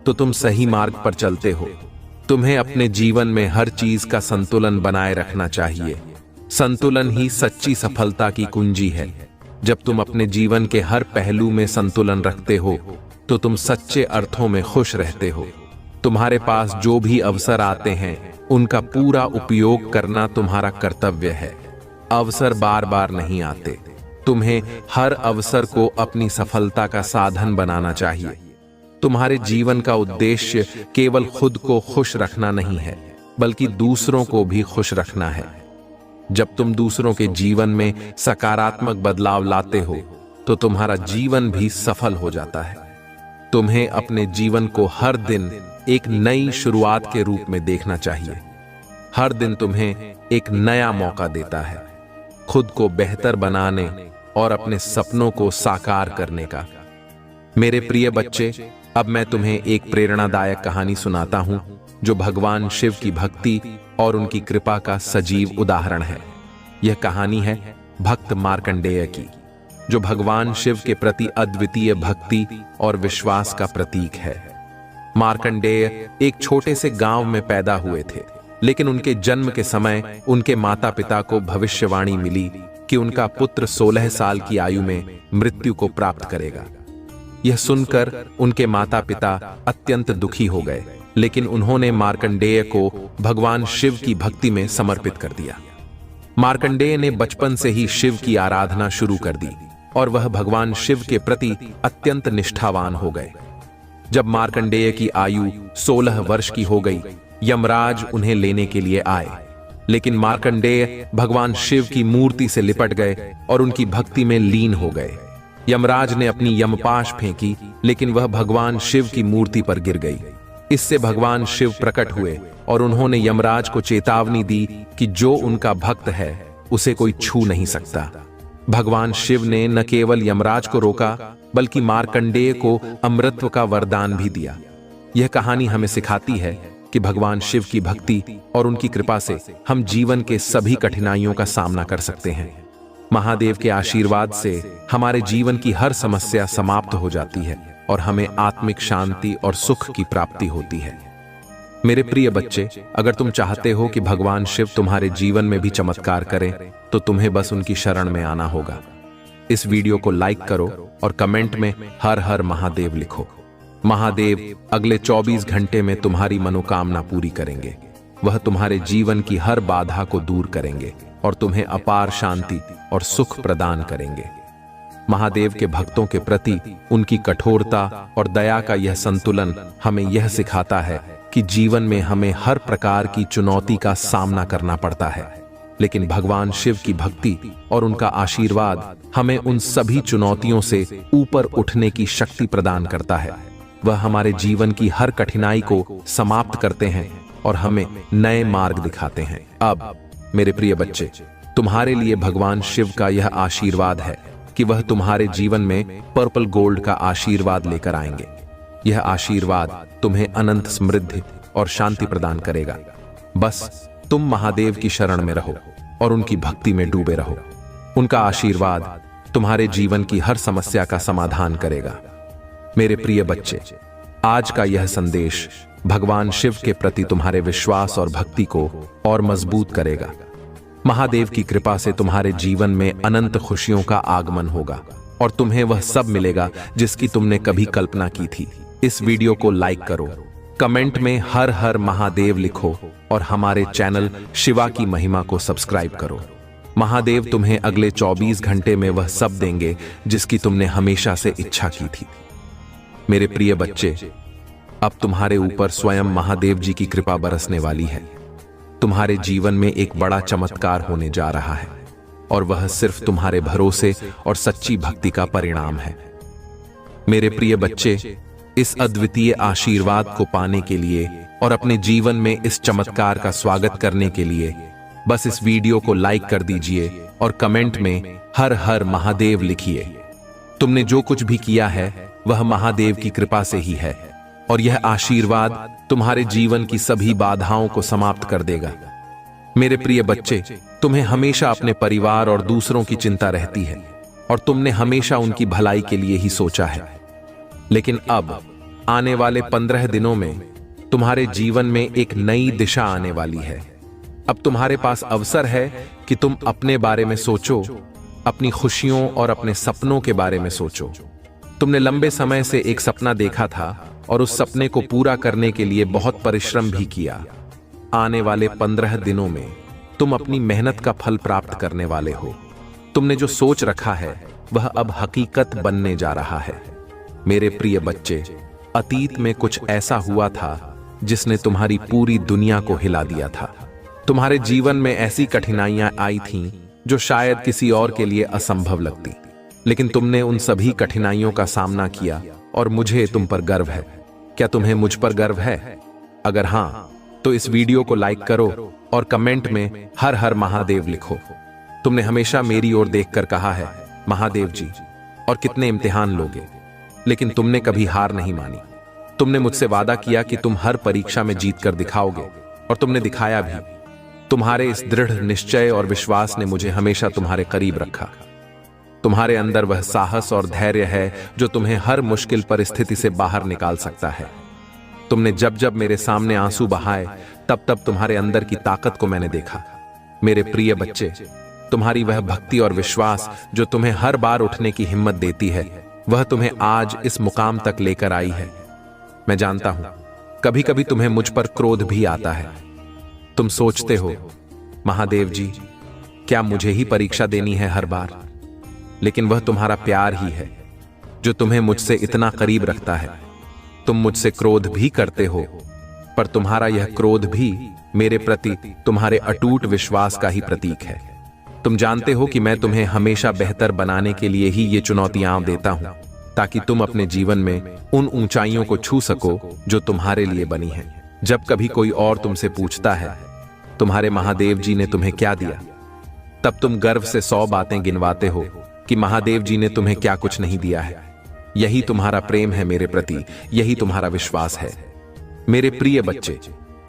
तो तुम सही मार्ग पर चलते हो। तुम्हें अपने जीवन में हर चीज का संतुलन बनाए रखना चाहिए। संतुलन ही सच्ची सफलता की कुंजी है। जब तुम अपने जीवन के हर पहलू में संतुलन रखते हो तो तुम सच्चे अर्थों में खुश रहते हो। तुम्हारे पास जो भी अवसर आते हैं उनका पूरा उपयोग करना तुम्हारा कर्तव्य है। अवसर बार बार नहीं आते। तुम्हें हर अवसर को अपनी सफलता का साधन बनाना चाहिए। तुम्हारे जीवन का उद्देश्य केवल खुद को खुश रखना नहीं है, बल्कि दूसरों को भी खुश रखना है। जब तुम दूसरों के जीवन में सकारात्मक बदलाव लाते हो तो तुम्हारा जीवन भी सफल हो जाता है। तुम्हें अपने जीवन को हर दिन एक नई शुरुआत के रूप में देखना चाहिए। हर दिन तुम्हें एक नया मौका देता है खुद को बेहतर बनाने और अपने सपनों को साकार करने का। मेरे प्रिय बच्चे, अब मैं तुम्हें एक प्रेरणादायक कहानी सुनाता हूं जो भगवान शिव की भक्ति और उनकी कृपा का सजीव उदाहरण है। यह कहानी है भक्त मार्कंडेय की, जो भगवान शिव के प्रति अद्वितीय भक्ति और विश्वास का प्रतीक है। मार्कंडेय एक छोटे से गांव में पैदा हुए थे, लेकिन उनके जन्म के समय उनके माता पिता को भविष्यवाणी मिली कि उनका पुत्र 16 साल की आयु में मृत्यु को प्राप्त करेगा। यह सुनकर उनके माता पिता अत्यंत दुखी हो गए, लेकिन उन्होंने मार्कंडेय को भगवान शिव की भक्ति में समर्पित कर दिया। मार्कंडेय ने बचपन से ही शिव की आराधना शुरू कर दी और वह भगवान शिव के प्रति अत्यंत निष्ठावान हो गए। जब मार्कंडेय की आयु 16 वर्ष की हो गई, यमराज उन्हें लेने के लिए आए, लेकिन मार्कंडेय भगवान शिव की मूर्ति से लिपट गए और उनकी भक्ति में लीन हो गए। यमराज ने अपनी यमपाश फेंकी, लेकिन वह भगवान शिव की मूर्ति पर गिर गई। इससे भगवान शिव प्रकट हुए और उन्होंने यमराज को चेतावनी दी कि जो उनका भक्त है उसे कोई छू नहीं सकता। भगवान शिव ने न केवल यमराज को रोका, बल्कि मार्कंडेय को अमृतत्व का वरदान भी दिया। यह कहानी हमें सिखाती है कि भगवान शिव की भक्ति और उनकी कृपा से हम जीवन के सभी कठिनाइयों का सामना कर सकते हैं। महादेव के आशीर्वाद से हमारे जीवन की हर समस्या समाप्त हो जाती है और हमें आत्मिक शांति और सुख की प्राप्ति होती है। मेरे प्रिय बच्चे, अगर तुम चाहते हो कि भगवान शिव तुम्हारे जीवन में भी चमत्कार करें, तो तुम्हें बस उनकी शरण में आना होगा। इस वीडियो को लाइक करो और कमेंट में हर हर महादेव लिखो। महादेव अगले 24 घंटे में तुम्हारी मनोकामना पूरी करेंगे। वह तुम्हारे जीवन की हर बाधा को दूर करेंगे और तुम्हें अपार शांति और सुख प्रदान करेंगे। महादेव के भक्तों के प्रति उनकी कठोरता और दया का यह संतुलन हमें यह सिखाता है कि जीवन में हमें हर प्रकार की चुनौती का सामना करना पड़ता है, लेकिन भगवान शिव की भक्ति और उनका आशीर्वाद हमें उन सभी चुनौतियों से ऊपर उठने की शक्ति प्रदान करता है। वह हमारे जीवन की हर कठिनाई को समाप्त करते हैं और हमें नए मार्ग दिखाते हैं। अब मेरे प्रिय बच्चे, तुम्हारे लिए भगवान शिव का यह आशीर्वाद है कि वह तुम्हारे जीवन में पर्पल गोल्ड का आशीर्वाद लेकर आएंगे। यह आशीर्वाद तुम्हें अनंत समृद्धि और शांति प्रदान करेगा। बस तुम महादेव की शरण में रहो और उनकी भक्ति में डूबे रहो। उनका आशीर्वाद तुम्हारे जीवन की हर समस्या का समाधान करेगा। मेरे प्रिय बच्चे, आज का यह संदेश भगवान शिव के प्रति तुम्हारे विश्वास और भक्ति को और मजबूत करेगा। महादेव की कृपा से तुम्हारे जीवन में अनंत खुशियों का आगमन होगा और तुम्हें वह सब मिलेगा जिसकी तुमने कभी कल्पना की थी। इस वीडियो को लाइक करो, कमेंट में हर हर महादेव लिखो और हमारे चैनल शिवा की महिमा को सब्सक्राइब करो। महादेव तुम्हें अगले 24 घंटे में वह सब देंगे जिसकी तुमने हमेशा से इच्छा की थी। मेरे प्रिय बच्चे, अब तुम्हारे ऊपर स्वयं महादेव जी की कृपा बरसने वाली है। तुम्हारे जीवन में एक बड़ा चमत्कार होने जा रहा है और वह सिर्फ तुम्हारे भरोसे और सच्ची भक्ति का परिणाम है। मेरे प्रिय बच्चे, इस अद्वितीय आशीर्वाद को पाने के लिए और अपने जीवन में इस चमत्कार का स्वागत करने के लिए बस इस वीडियो को लाइक कर दीजिए और कमेंट में हर हर महादेव लिखिए। तुमने जो कुछ भी किया है वह महादेव की कृपा से ही है और यह आशीर्वाद तुम्हारे जीवन की सभी बाधाओं को समाप्त कर देगा। मेरे प्रिय बच्चे, तुम्हें हमेशा अपने परिवार और दूसरों की चिंता रहती है और तुमने हमेशा उनकी भलाई के लिए ही सोचा है, लेकिन अब आने वाले 15 दिनों में तुम्हारे जीवन में एक नई दिशा आने वाली है। अब तुम्हारे पास अवसर है कि तुम अपने बारे में सोचो, अपनी खुशियों और अपने सपनों के बारे में सोचो। तुमने लंबे समय से एक सपना देखा था और उस सपने को पूरा करने के लिए बहुत परिश्रम भी किया। आने वाले 15 दिनों में तुम अपनी मेहनत का फल प्राप्त करने वाले हो। तुमने जो सोच रखा है वह अब हकीकत बनने जा रहा है। मेरे प्रिय बच्चे, अतीत में कुछ ऐसा हुआ था जिसने तुम्हारी पूरी दुनिया को हिला दिया था। तुम्हारे जीवन में ऐसी कठिनाइयां आई थीं जो शायद किसी और के लिए असंभव लगती, लेकिन तुमने उन सभी कठिनाइयों का सामना किया और मुझे तुम पर गर्व है। क्या तुम्हें मुझ पर गर्व है? अगर हां, तो इस वीडियो को लाइक करो और कमेंट में हर हर महादेव लिखो। तुमने हमेशा मेरी ओर देखकर कहा है, महादेव जी, और कितने इम्तिहान लोगे, लेकिन तुमने कभी हार नहीं मानी। तुमने मुझसे वादा किया कि तुम हर परीक्षा में जीत कर दिखाओगे, और तुमने दिखाया भी। तुम्हारे इस दृढ़ निश्चय और विश्वास ने मुझे हमेशा तुम्हारे करीब रखा। तुम्हारे अंदर वह साहस और धैर्य है जो तुम्हें हर मुश्किल परिस्थिति से बाहर निकाल सकता है। तुमने जब जब मेरे सामने आंसू बहाए, तब तब तुम्हारे अंदर की ताकत को मैंने देखा। मेरे प्रिय बच्चे, तुम्हारी वह भक्ति और विश्वास जो तुम्हें हर बार उठने की हिम्मत देती है, वह तुम्हें आज इस मुकाम तक लेकर आई है। मैं जानता हूं, कभी कभी तुम्हें मुझ पर क्रोध भी आता है। तुम सोचते हो, महादेव जी, क्या मुझे ही परीक्षा देनी है हर बार? लेकिन वह तुम्हारा प्यार ही है जो तुम्हें मुझसे इतना करीब रखता है। तुम मुझसे क्रोध भी करते हो, पर तुम्हारा यह क्रोध भी मेरे प्रति तुम्हारे अटूट विश्वास का ही प्रतीक है। तुम जानते हो कि मैं तुम्हें हमेशा बेहतर बनाने के लिए ही ये चुनौतियां देता हूं, ताकि तुम अपने जीवन में उन ऊंचाइयों को छू सको जो तुम्हारे लिए बनी हैं। जब कभी कोई और तुमसे पूछता है, तुम्हारे महादेव जी ने तुम्हें क्या दिया, तब तुम गर्व से 100 बातें गिनवाते हो कि महादेव जी ने तुम्हें क्या कुछ नहीं दिया है। यही तुम्हारा प्रेम है मेरे प्रति, यही तुम्हारा विश्वास है। मेरे प्रिय बच्चे,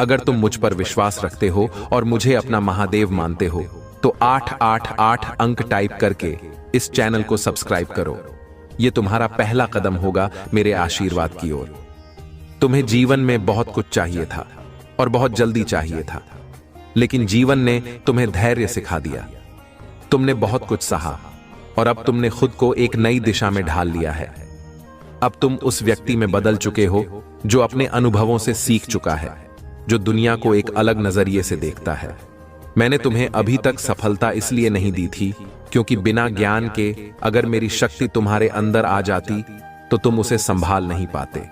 अगर तुम मुझ पर विश्वास रखते हो और मुझे अपना महादेव मानते हो, तो 888 अंक टाइप करके इस चैनल को सब्सक्राइब करो। यह तुम्हारा पहला कदम होगा मेरे आशीर्वाद की ओर। तुम्हें जीवन में बहुत कुछ चाहिए था और बहुत जल्दी चाहिए था, लेकिन जीवन ने तुम्हें धैर्य सिखा दिया। तुमने बहुत कुछ सहा और अब तुमने खुद को एक नई दिशा में ढाल लिया है। अब तुम उस व्यक्ति में बदल चुके हो जो अपने अनुभवों से सीख चुका है, जो दुनिया को एक अलग नजरिए से देखता है। मैंने तुम्हें अभी तक सफलता इसलिए नहीं दी थी क्योंकि बिना ज्ञान के अगर मेरी शक्ति तुम्हारे अंदर आ जाती तो तुम उसे संभाल नहीं पाते।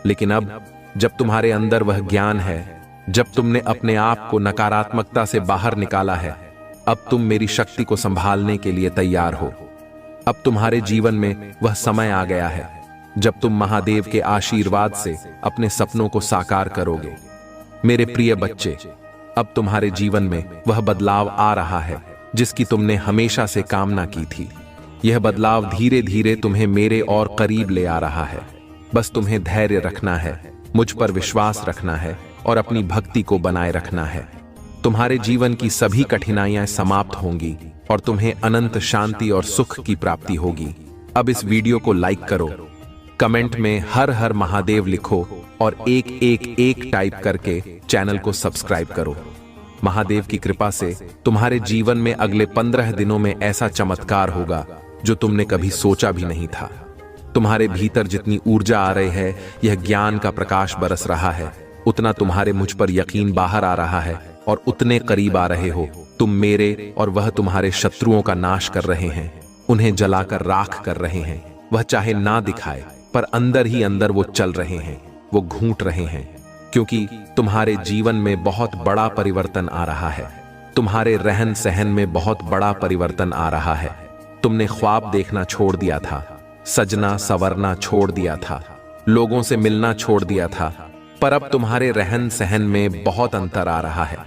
लेकिन अब जब तुम्हारे अंदर वह ज्ञान है, जब तुमने अपने आप को नकारात्मकता से बाहर निकाला है, अब तुम मेरी शक्ति को संभालने के लिए तैयार हो। अब तुम्हारे जीवन में वह समय आ गया है जब तुम महादेव के आशीर्वाद से अपने सपनों को साकार करोगे। मेरे प्रिय बच्चे, अब तुम्हारे जीवन में वह बदलाव आ रहा है जिसकी तुमने हमेशा से कामना की थी। यह बदलाव धीरे धीरे तुम्हें मेरे और करीब ले आ रहा है। बस तुम्हें धैर्य रखना है, मुझ पर विश्वास रखना है और अपनी भक्ति को बनाए रखना है। तुम्हारे जीवन की सभी कठिनाइयां समाप्त होंगी और तुम्हें अनंत शांति और सुख की प्राप्ति होगी। अब इस वीडियो को लाइक करो, कमेंट में हर हर महादेव लिखो और 111 टाइप करके चैनल को सब्सक्राइब करो। महादेव की कृपा से तुम्हारे जीवन में अगले 15 दिनों में ऐसा चमत्कार होगा जो तुमने कभी सोचा भी नहीं था। तुम्हारे भीतर जितनी ऊर्जा आ रही है, यह ज्ञान का प्रकाश बरस रहा है, उतना तुम्हारे मुझ पर यकीन बाहर आ रहा है और उतने करीब आ रहे हो। तुम मेरे और वह तुम्हारे शत्रुओं का नाश कर रहे हैं, उन्हें जलाकर राख कर रहे हैं। वह चाहे ना दिखाए, पर अंदर ही अंदर वो चल रहे हैं, वो घूंट रहे हैं, क्योंकि तुम्हारे जीवन में बहुत बड़ा परिवर्तन आ रहा है। तुम्हारे रहन सहन में बहुत बड़ा परिवर्तन आ रहा है। तुमने ख्वाब देखना छोड़ दिया था, सजना संवरना छोड़ दिया था, लोगों से मिलना छोड़ दिया था, पर अब तुम्हारे रहन सहन में बहुत अंतर आ रहा है।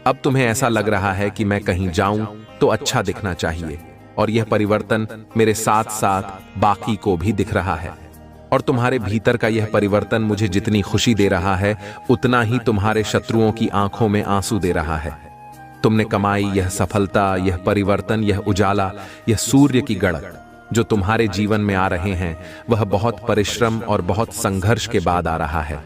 अब तुम्हें ऐसा लग रहा है कि मैं कहीं जाऊं तो अच्छा दिखना चाहिए, और यह परिवर्तन मेरे साथ साथ बाकी को भी दिख रहा है। और तुम्हारे भीतर का यह परिवर्तन मुझे जितनी खुशी दे रहा है, उतना ही तुम्हारे शत्रुओं की आंखों में आंसू दे रहा है। तुमने कमाई यह सफलता, यह परिवर्तन, यह उजाला, यह सूर्य की गड़क जो तुम्हारे जीवन में आ रहे हैं, वह बहुत परिश्रम और बहुत संघर्ष के बाद आ रहा है।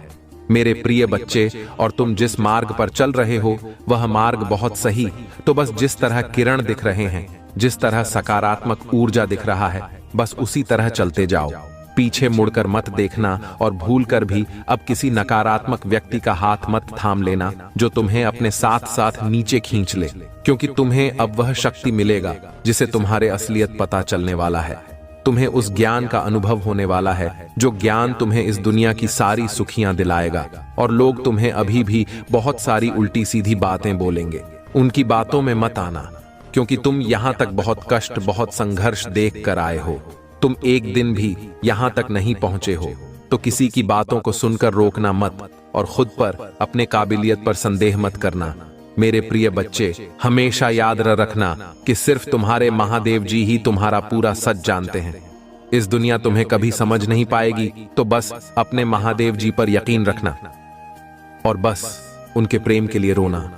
मेरे प्रिय बच्चे, और तुम जिस मार्ग पर चल रहे हो वह मार्ग बहुत सही। तो बस जिस तरह किरण दिख रहे हैं, जिस तरह सकारात्मक ऊर्जा दिख रहा है, बस उसी तरह चलते जाओ। पीछे मुड़कर मत देखना और भूलकर भी अब किसी नकारात्मक व्यक्ति का हाथ मत थाम लेना जो तुम्हें अपने साथ साथ नीचे खींच ले, क्योंकि तुम्हें अब वह शक्ति मिलेगा जिसे तुम्हारे असलियत पता चलने वाला है। तुम्हें उस ज्ञान का अनुभव होने वाला है जो ज्ञान तुम्हें इस दुनिया की सारी सुखियां दिलाएगा। और लोग तुम्हें अभी भी बहुत सारी उल्टी सीधी बातें बोलेंगे, उनकी बातों में मत आना, क्योंकि तुम यहां तक बहुत कष्ट, बहुत संघर्ष देख कर आए हो। तुम एक दिन भी यहां तक नहीं पहुंचे हो, तो किसी की बातों को सुनकर रोकना मत और खुद पर, अपने काबिलियत पर संदेह मत करना। मेरे प्रिय बच्चे, हमेशा याद रखना कि सिर्फ तुम्हारे महादेव जी ही तुम्हारा पूरा सच जानते हैं। इस दुनिया तुम्हें कभी समझ नहीं पाएगी, तो बस अपने महादेव जी पर यकीन रखना और बस उनके प्रेम के लिए रोना,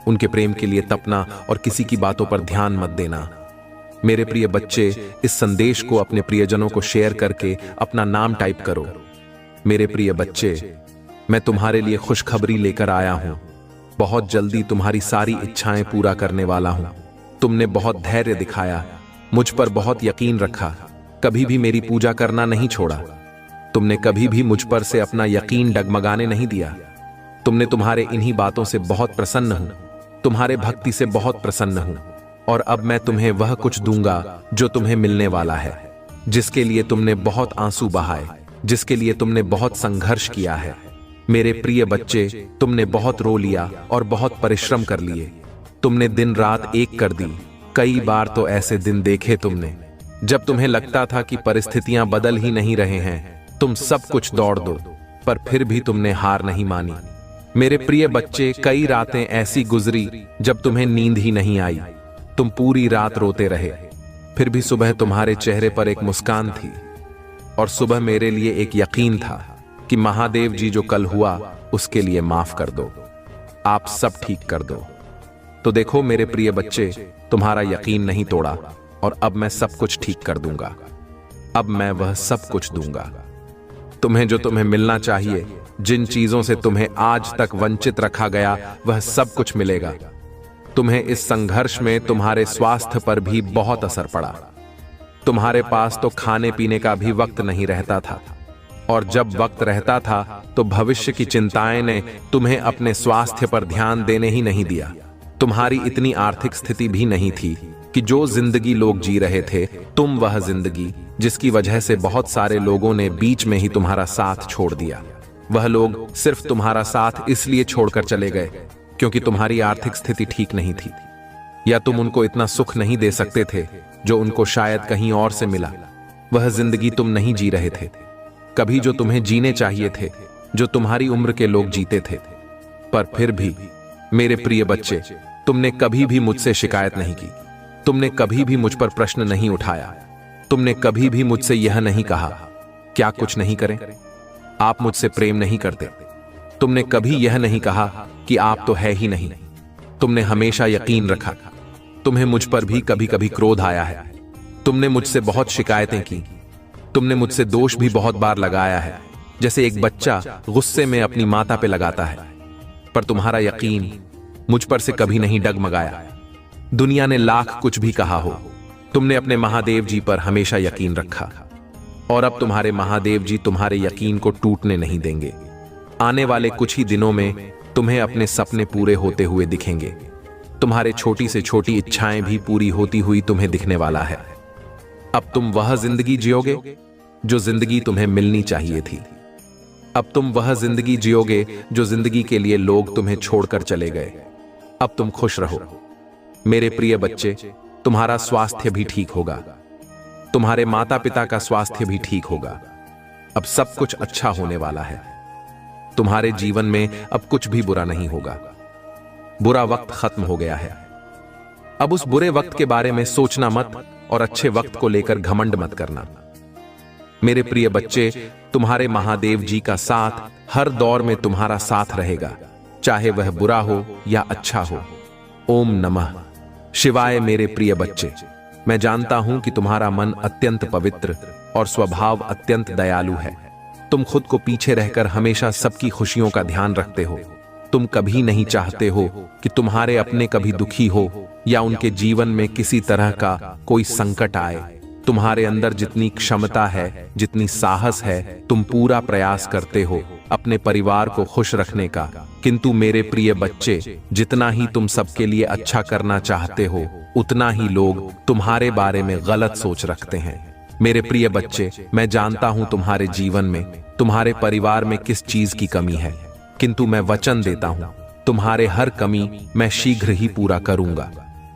उनके प्रेम के लिए तपना और किसी की बातों पर ध्यान मत देना। मेरे प्रिय बच्चे, इस संदेश को अपने प्रियजनों को शेयर करके अपना नाम टाइप करो। मेरे प्रिय बच्चे, मैं तुम्हारे लिए खुशखबरी लेकर आया हूं। बहुत जल्दी तुम्हारी सारी इच्छाएं पूरा करने वाला हूं। तुमने बहुत धैर्य दिखाया, मुझ पर बहुत यकीन रखा, कभी भी मेरी पूजा करना नहीं छोड़ा। तुमने कभी भी मुझ पर से अपना यकीन डगमगाने नहीं दिया। तुमने तुम्हारे इन्हीं बातों से बहुत प्रसन्न हूं, तुम्हारे भक्ति से बहुत प्रसन्न हूं। और अब मैं तुम्हें वह कुछ दूंगा जो तुम्हें मिलने वाला है, जिसके लिए तुमने बहुत आंसू बहाए, जिसके लिए तुमने बहुत संघर्ष किया है। मेरे प्रिय बच्चे, तुमने बहुत रो लिया और बहुत परिश्रम कर लिए। तुमने दिन रात एक कर दी। कई बार तो ऐसे दिन देखे तुमने जब तुम्हें लगता था कि परिस्थितियां बदल ही नहीं रहे हैं, तुम सब कुछ दौड़ दो, पर फिर भी तुमने हार नहीं मानी। मेरे प्रिय बच्चे, कई रातें ऐसी गुजरी जब तुम्हें नींद ही नहीं आई। तुम पूरी रात रोते रहे, फिर भी सुबह तुम्हारे चेहरे पर एक मुस्कान थी और सुबह मेरे लिए एक यकीन था कि महादेव जी जो कल हुआ उसके लिए माफ कर दो, आप सब ठीक कर दो। तो देखो मेरे प्रिय बच्चे, तुम्हारा यकीन नहीं तोड़ा और अब मैं सब कुछ ठीक कर दूंगा। अब मैं वह सब कुछ दूंगा तुम्हें जो तुम्हें मिलना चाहिए। जिन चीजों से तुम्हें आज तक वंचित रखा गया वह सब कुछ मिलेगा। तुम्हें इस संघर्ष में तुम्हारे स्वास्थ्य पर भी बहुत असर पड़ा। तुम्हारे पास तो खाने पीने का भी वक्त नहीं रहता था, और जब वक्त रहता था तो भविष्य की चिंताएं ने तुम्हें अपने स्वास्थ्य पर ध्यान देने ही नहीं दिया। तुम्हारी इतनी आर्थिक स्थिति भी नहीं थी कि जो जिंदगी लोग जी रहे थे, तुम वह जिंदगी जिसकी वजह से बहुत सारे लोगों ने बीच में ही तुम्हारा साथ छोड़ दिया। वह लोग सिर्फ तुम्हारा साथ इसलिए छोड़कर चले गए क्योंकि तुम्हारी आर्थिक स्थिति ठीक नहीं थी, या तुम उनको इतना सुख नहीं दे सकते थे जो उनको शायद कहीं और से मिला। वह जिंदगी तुम नहीं जी रहे थे कभी जो तुम्हें जीने चाहिए थे, जो तुम्हारी उम्र के लोग जीते थे। पर फिर भी मेरे प्रिय बच्चे, तुमने कभी भी मुझसे शिकायत नहीं की, तुमने कभी भी मुझ पर प्रश्न नहीं उठाया, तुमने कभी भी मुझसे यह नहीं कहा क्या कुछ नहीं करें, आप मुझसे प्रेम नहीं करते। तुमने कभी यह नहीं कहा कि आप तो है ही नहीं। तुमने हमेशा यकीन रखा। तुम्हें मुझ पर भी कभी कभी क्रोध आया है, तुमने मुझसे बहुत शिकायतें की, तुमने मुझसे दोष भी बहुत बार लगाया है, जैसे एक बच्चा गुस्से में अपनी माता पे लगाता है। पर तुम्हारा यकीन मुझ पर से कभी नहीं डगमगाया। दुनिया ने लाख कुछ भी कहा हो, तुमने अपने महादेव जी पर हमेशा यकीन रखा, और अब तुम्हारे महादेव जी तुम्हारे यकीन को टूटने नहीं देंगे। आने वाले कुछ ही दिनों में तुम्हें अपने सपने पूरे होते हुए दिखेंगे। तुम्हारे छोटी से छोटी इच्छाएं भी पूरी होती हुई तुम्हें दिखने वाला है। अब तुम वह जिंदगी जियोगे जो जिंदगी तुम्हें मिलनी चाहिए थी। अब तुम वह जिंदगी जियोगे जो जिंदगी के लिए लोग तुम्हें छोड़कर चले गए। अब तुम खुश रहो मेरे प्रिय बच्चे, तुम्हारा स्वास्थ्य भी ठीक होगा, तुम्हारे माता पिता का स्वास्थ्य भी ठीक होगा। अब सब कुछ अच्छा होने वाला है। तुम्हारे जीवन में अब कुछ भी बुरा नहीं होगा। बुरा वक्त खत्म हो गया है। अब उस बुरे वक्त के बारे में सोचना मत और अच्छे वक्त को लेकर घमंड मत करना। मेरे प्रिय बच्चे, तुम्हारे महादेव जी का साथ हर दौर में तुम्हारा साथ रहेगा, चाहे वह बुरा हो या अच्छा हो। ओम नमः शिवाय। मेरे प्रिय बच्चे, मैं जानता हूं कि तुम्हारा मन अत्यंत पवित्र और स्वभाव अत्यंत दयालु है। तुम खुद को पीछे रहकर हमेशा सबकी खुशियों का ध्यान रखते हो। तुम कभी नहीं चाहते हो कि तुम्हारे अपने कभी दुखी हो या उनके जीवन में किसी तरह का कोई संकट आए। तुम्हारे अंदर जितनी क्षमता है, जितनी साहस है, तुम पूरा प्रयास करते हो अपने परिवार को खुश रखने का। किंतु मेरे प्रिय बच्चे, जितना ही तुम सबके लिए अच्छा करना चाहते हो, उतना ही लोग तुम्हारे बारे में गलत सोच रखते हैं। मेरे प्रिय बच्चे, मैं जानता हूं तुम्हारे जीवन में, तुम्हारे परिवार में किस चीज की कमी है, किंतु मैं वचन देता हूं तुम्हारे हर कमी मैं शीघ्र ही पूरा करूंगा।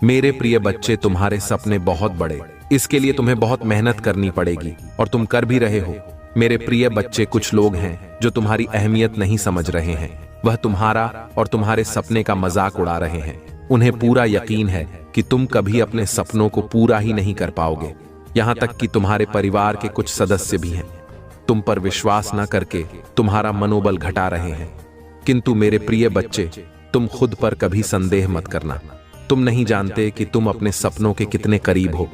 मेरे प्रिय बच्चे, तुम्हारे सपने बहुत बड़े, इसके लिए तुम्हें बहुत मेहनत करनी पड़ेगी और तुम कर भी रहे हो। मेरे प्रिय बच्चे, कुछ लोग हैं जो तुम्हारी अहमियत नहीं समझ रहे हैं, वह तुम्हारा और तुम्हारे सपने का मजाक उड़ा रहे हैं। उन्हें पूरा यकीन है कि तुम कभी अपने सपनों को पूरा ही नहीं कर पाओगे। यहां तक कि तुम्हारे परिवार के कुछ सदस्य भी हैं तुम पर विश्वास न करके तुम्हारा मनोबल घटा रहे हैं। किंतु मेरे प्रिय बच्चे, तुम खुद पर कभी संदेह मत करना। तुम नहीं जानते कि तुम अपने सपनों के कितने करीब हो।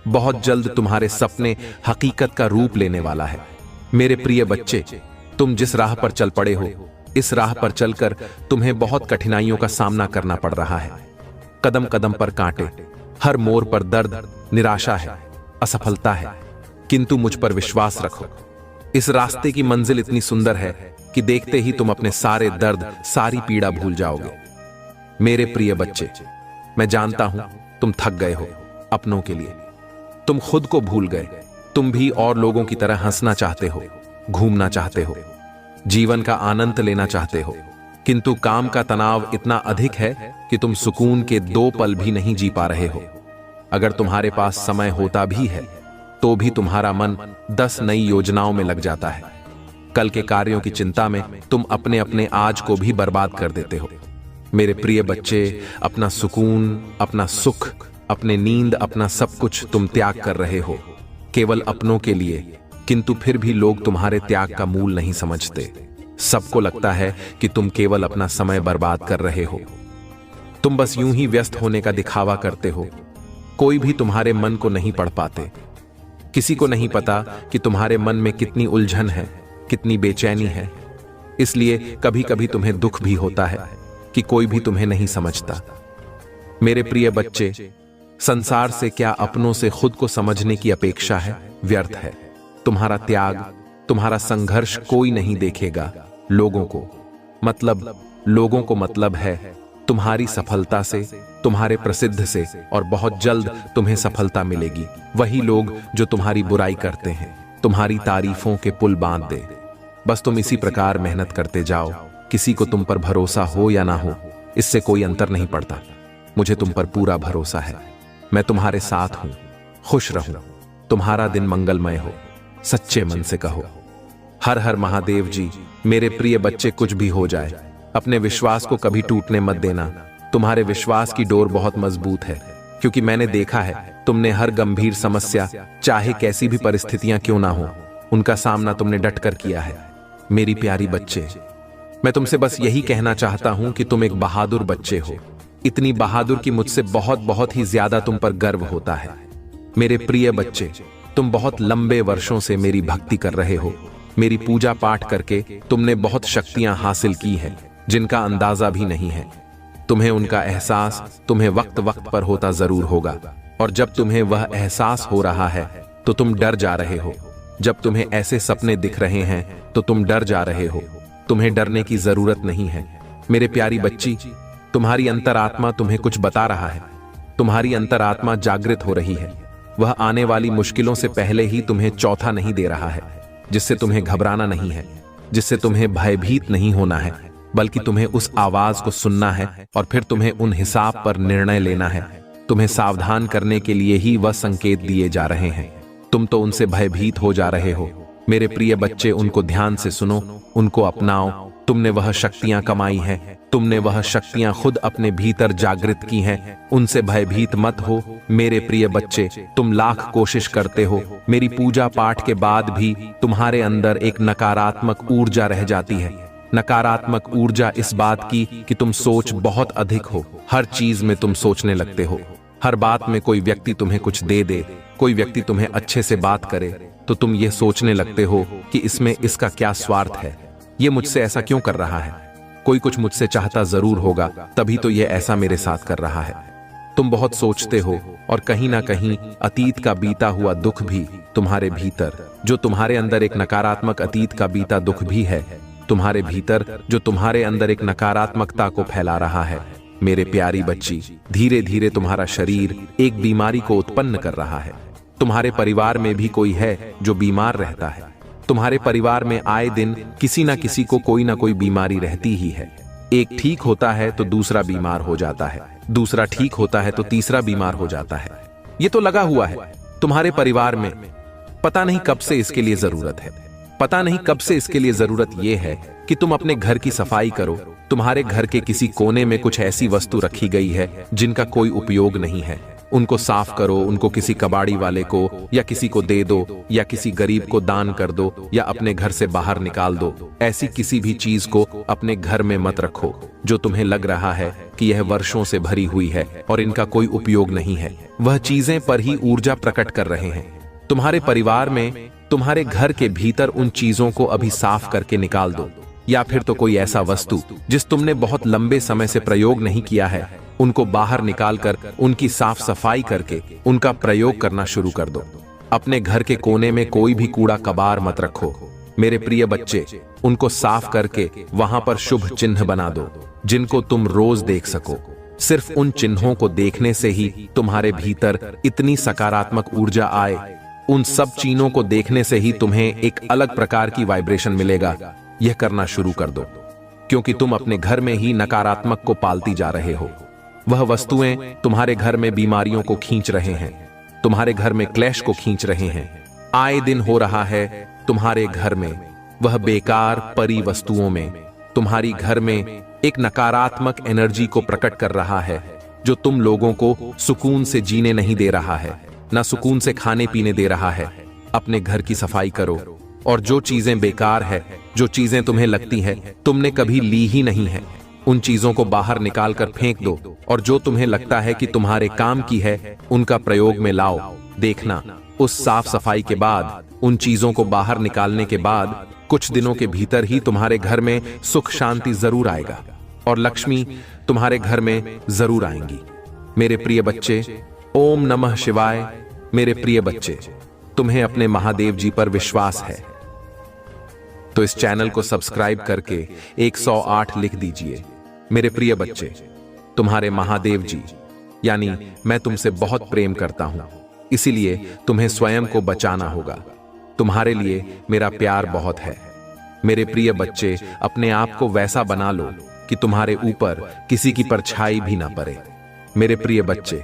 बहुत जल्द तुम्हारे सपने हकीकत का रूप लेने वाला है। मेरे प्रिय बच्चे, तुम जिस राह पर चल पड़े हो, इस राह पर चलकर तुम्हें बहुत कठिनाइयों का सामना करना पड़ रहा है। कदम कदम पर कांटे, हर मोड़ पर दर्द, निराशा है, असफलता है, किंतु मुझ पर विश्वास रखो। इस रास्ते की मंजिल इतनी सुंदर है कि देखते ही तुम अपने सारे दर्द, सारी पीड़ा भूल जाओगे। मेरे प्रिय बच्चे, मैं जानता हूं तुम थक गए हो अपनों के लिए, तुम खुद को भूल गए। तुम भी और लोगों की तरह हंसना चाहते हो, घूमना चाहते हो, जीवन का आनंद लेना चाहते हो, किंतु काम का तनाव इतना अधिक है कि तुम सुकून के 2 पल भी नहीं जी पा रहे हो। अगर तुम्हारे पास समय होता भी है तो भी तुम्हारा मन 10 नई योजनाओं में लग जाता है। कल के कार्यों की चिंता में तुम अपने अपने आज को भी बर्बाद कर देते हो। मेरे प्रिय बच्चे, अपना सुकून, अपना सुख, अपने नींद, अपना सब कुछ तुम त्याग कर रहे हो केवल अपनों के लिए, किंतु फिर भी लोग तुम्हारे त्याग का मूल नहीं समझते। सबको लगता है कि तुम केवल अपना समय बर्बाद कर रहे हो। तुम बस यूं ही व्यस्त होने का दिखावा करते हो। कोई भी तुम्हारे मन को नहीं पढ़ पाते। किसी को नहीं पता कि तुम्हारे मन में कितनी उलझन है, कितनी बेचैनी है। इसलिए कभी कभी तुम्हें दुख भी होता है कि कोई भी तुम्हें नहीं समझता। मेरे प्रिय बच्चे, संसार से क्या अपनों से खुद को समझने की अपेक्षा है, व्यर्थ है। तुम्हारा त्याग, तुम्हारा संघर्ष कोई नहीं देखेगा। लोगों को मतलब है तुम्हारी सफलता से, तुम्हारे प्रसिद्ध से, और बहुत जल्द तुम्हें सफलता मिलेगी। वही लोग जो तुम्हारी बुराई करते हैं तुम्हारी तारीफों के पुल बांध दे। बस तुम इसी प्रकार मेहनत करते जाओ। किसी को तुम पर भरोसा हो या ना हो, इससे कोई अंतर नहीं पड़ता। मुझे तुम पर पूरा भरोसा है। मैं तुम्हारे साथ हूं। खुश रहो, तुम्हारा दिन मंगलमय हो। सच्चे मन से कहो हर हर महादेव जी। मेरे प्रिय बच्चे, कुछ भी हो जाए, अपने विश्वास को कभी टूटने मत देना। तुम्हारे विश्वास की डोर बहुत मजबूत है, क्योंकि मैंने देखा है तुमने हर गंभीर समस्या, चाहे कैसी भी परिस्थितियां क्यों ना हो, उनका सामना तुमने डटकर किया है। मेरी प्यारी बच्चे, मैं तुमसे बस यही कहना चाहता हूं कि तुम एक बहादुर बच्चे हो। इतनी बहादुर कि मुझसे बहुत ही ज्यादा तुम पर गर्व होता है। मेरे प्रिय बच्चे, तुम बहुत लंबे वर्षों से मेरी भक्ति कर रहे हो। मेरी पूजा पाठ करके तुमने बहुत शक्तियां हासिल की हैं, जिनका अंदाजा भी नहीं है। तुम्हें उनका एहसास तुम्हें वक्त वक्त पर होता जरूर होगा, और जब तुम्हें वह एहसास हो रहा है तो तुम डर जा रहे हो। जब तुम्हें ऐसे सपने दिख रहे हैं तो तुम डर जा रहे हो। तुम्हें डरने की जरूरत नहीं है। मेरे प्यारी बच्ची, तुम्हारी अंतरात्मा तुम्हें कुछ बता रहा है। तुम्हारी अंतरात्मा जागृत हो रही है। वह आने वाली मुश्किलों से पहले ही तुम्हें चौथा नहीं दे रहा है, जिससे तुम्हें घबराना नहीं है, जिससे तुम्हें भयभीत नहीं होना है, बल्कि तुम्हें उस आवाज को सुनना है और फिर तुम्हें उन हिसाब पर निर्णय लेना है। तुम्हें सावधान करने के लिए ही वह संकेत दिए जा रहे हैं। तुम तो उनसे भयभीत हो जा रहे हो। मेरे प्रिय बच्चे, उनको ध्यान से सुनो, उनको अपनाओ। तुमने वह शक्तियां कमाई हैं, तुमने वह शक्तियां खुद अपने भीतर जागृत की हैं। उनसे भयभीत मत हो। मेरे प्रिय बच्चे, तुम लाख कोशिश करते हो, मेरी पूजा पाठ के बाद भी तुम्हारे अंदर एक नकारात्मक ऊर्जा रह जाती है। नकारात्मक ऊर्जा इस बात की कि तुम सोच बहुत अधिक हो। हर चीज में तुम सोचने लगते हो। हर बात में कोई व्यक्ति तुम्हें कुछ दे दे, कोई व्यक्ति तुम्हें अच्छे से बात करे, तो तुम ये सोचने लगते हो कि इसमें इसका क्या स्वार्थ है, ये मुझसे ऐसा क्यों कर रहा है। कोई कुछ मुझसे चाहता जरूर होगा, तभी तो ये ऐसा मेरे साथ कर रहा है। तुम बहुत सोचते हो, और कहीं ना कहीं अतीत का बीता हुआ दुख भी तुम्हारे भीतर, जो तुम्हारे अंदर एक नकारात्मक अतीत का बीता दुख भी है तुम्हारे भीतर, जो तुम्हारे अंदर एक नकारात्मकता को फैला रहा है। मेरे प्यारी बच्ची, धीरे धीरे तुम्हारा शरीर एक बीमारी को उत्पन्न कर रहा है। तुम्हारे परिवार में भी कोई है जो बीमार रहता है। तुम्हारे परिवार में आए दिन किसी ना किसी को कोई ना कोई बीमारी रहती ही है। एक ठीक होता है तो दूसरा बीमार हो जाता है, दूसरा ठीक होता है तो तीसरा बीमार हो जाता है। ये तो लगा हुआ है तुम्हारे परिवार में। पता नहीं कब से इसके लिए जरूरत है, पता नहीं कब से इसके लिए जरूरत यह है कि तुम अपने घर की सफाई करो। तुम्हारे घर के किसी कोने में कुछ ऐसी वस्तु रखी गई है जिनका कोई उपयोग नहीं है, उनको साफ करो, उनको किसी कबाड़ी वाले को या किसी को दे दो, या किसी गरीब को दान कर दो, या अपने घर से बाहर निकाल दो। ऐसी किसी भी चीज को अपने घर में मत रखो जो तुम्हें लग रहा है कि यह वर्षों से भरी हुई है और इनका कोई उपयोग नहीं है। वह चीजें पर ही ऊर्जा प्रकट कर रहे हैं। तुम्हारे परिवार में, तुम्हारे घर के भीतर उन चीजों को अभी साफ करके निकाल दो, या फिर तो कोई ऐसा वस्तु जिस तुमने बहुत लंबे समय से प्रयोग नहीं किया है, उनको बाहर निकालकर उनकी साफ सफाई करके उनका प्रयोग करना शुरू कर दो। अपने घर के कोने में कोई भी कूड़ा कबार मत रखो मेरे प्रिय बच्चे। उनको साफ करके वहां पर शुभ चिन्ह बना दो जिनको तुम रोज देख सको। सिर्फ उन चिन्हों को देखने से ही तुम्हारे भीतर इतनी सकारात्मक ऊर्जा आए, उन सब चीजों को देखने से ही तुम्हें एक अलग प्रकार की वाइब्रेशन मिलेगा। यह करना शुरू कर दो, क्योंकि तुम अपने घर में ही नकारात्मक को पालती जा रहे हो। वह वस्तुएं तुम्हारे घर में बीमारियों को खींच रहे हैं, तुम्हारे घर में क्लेश को खींच रहे हैं। आए दिन हो रहा है तुम्हारे घर में, वह बेकार परी वस्तुओं में तुम्हारी घर में एक नकारात्मक एनर्जी को प्रकट कर रहा है जो तुम लोगों को सुकून से जीने नहीं दे रहा है, ना सुकून से खाने पीने दे रहा है। अपने घर की सफाई करो और जो चीजें बेकार है, जो चीजें तुम्हें लगती है तुमने कभी ली ही नहीं है, उन चीजों को बाहर निकाल कर फेंक दो और जो तुम्हें लगता है कि तुम्हारे काम की है उनका प्रयोग में लाओ। देखना, उस साफ सफाई के बाद, उन चीजों को बाहर निकालने के बाद कुछ दिनों के भीतर ही तुम्हारे घर में सुख शांति जरूर आएगा और लक्ष्मी तुम्हारे घर में जरूर आएंगी। मेरे प्रिय बच्चे, ओम नमः शिवाय। मेरे प्रिय बच्चे, तुम्हें अपने महादेव जी पर विश्वास है तो इस चैनल को सब्सक्राइब करके 108 लिख दीजिए। मेरे प्रिय बच्चे, तुम्हारे महादेव जी यानी मैं तुमसे बहुत प्रेम करता हूं, इसीलिए तुम्हें स्वयं को बचाना होगा। तुम्हारे लिए मेरा प्यार बहुत है। मेरे प्रिय बच्चे, अपने आप को वैसा बना लो कि तुम्हारे ऊपर किसी की परछाई भी ना पड़े। मेरे प्रिय बच्चे,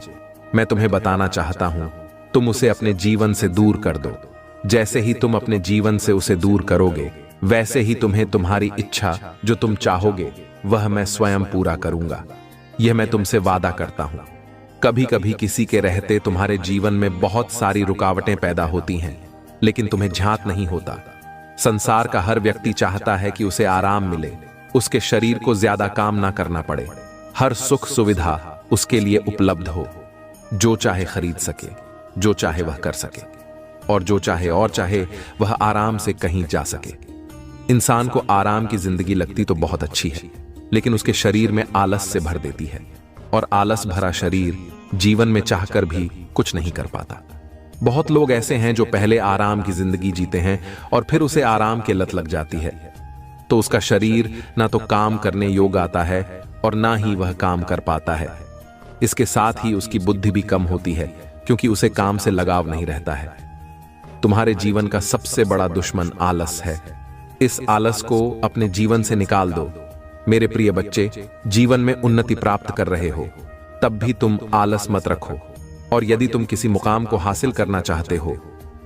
मैं तुम्हें बताना चाहता हूं, तुम उसे अपने जीवन से दूर कर दो। जैसे ही तुम अपने जीवन से उसे दूर करोगे, वैसे ही तुम्हें तुम्हारी इच्छा जो तुम चाहोगे वह मैं स्वयं पूरा करूंगा। यह मैं तुमसे वादा करता हूं। कभी कभी किसी के रहते तुम्हारे जीवन में बहुत सारी रुकावटें पैदा होती हैं, लेकिन तुम्हें झांक नहीं होता। संसार का हर व्यक्ति चाहता है कि उसे आराम मिले, उसके शरीर को ज्यादा काम ना करना पड़े, हर सुख सुविधा उसके लिए उपलब्ध हो, जो चाहे खरीद सके, जो चाहे वह कर सके, और जो चाहे और चाहे वह आराम से कहीं जा सके। इंसान को आराम की जिंदगी लगती तो बहुत अच्छी है, लेकिन उसके शरीर में आलस से भर देती है, और आलस भरा शरीर जीवन में चाहकर भी कुछ नहीं कर पाता। बहुत लोग ऐसे हैं जो पहले आराम की जिंदगी जीते हैं और फिर उसे आराम की लत लग जाती है, तो उसका शरीर ना तो काम करने योग्य आता है और ना ही वह काम कर पाता है। इसके साथ ही उसकी बुद्धि भी कम होती है, क्योंकि उसे काम से लगाव नहीं रहता है। तुम्हारे जीवन का सबसे बड़ा दुश्मन आलस है। इस आलस को अपने जीवन से निकाल दो। मेरे प्रिय बच्चे, जीवन में उन्नति प्राप्त कर रहे हो तब भी तुम आलस मत रखो, और यदि तुम किसी मुकाम को हासिल करना चाहते हो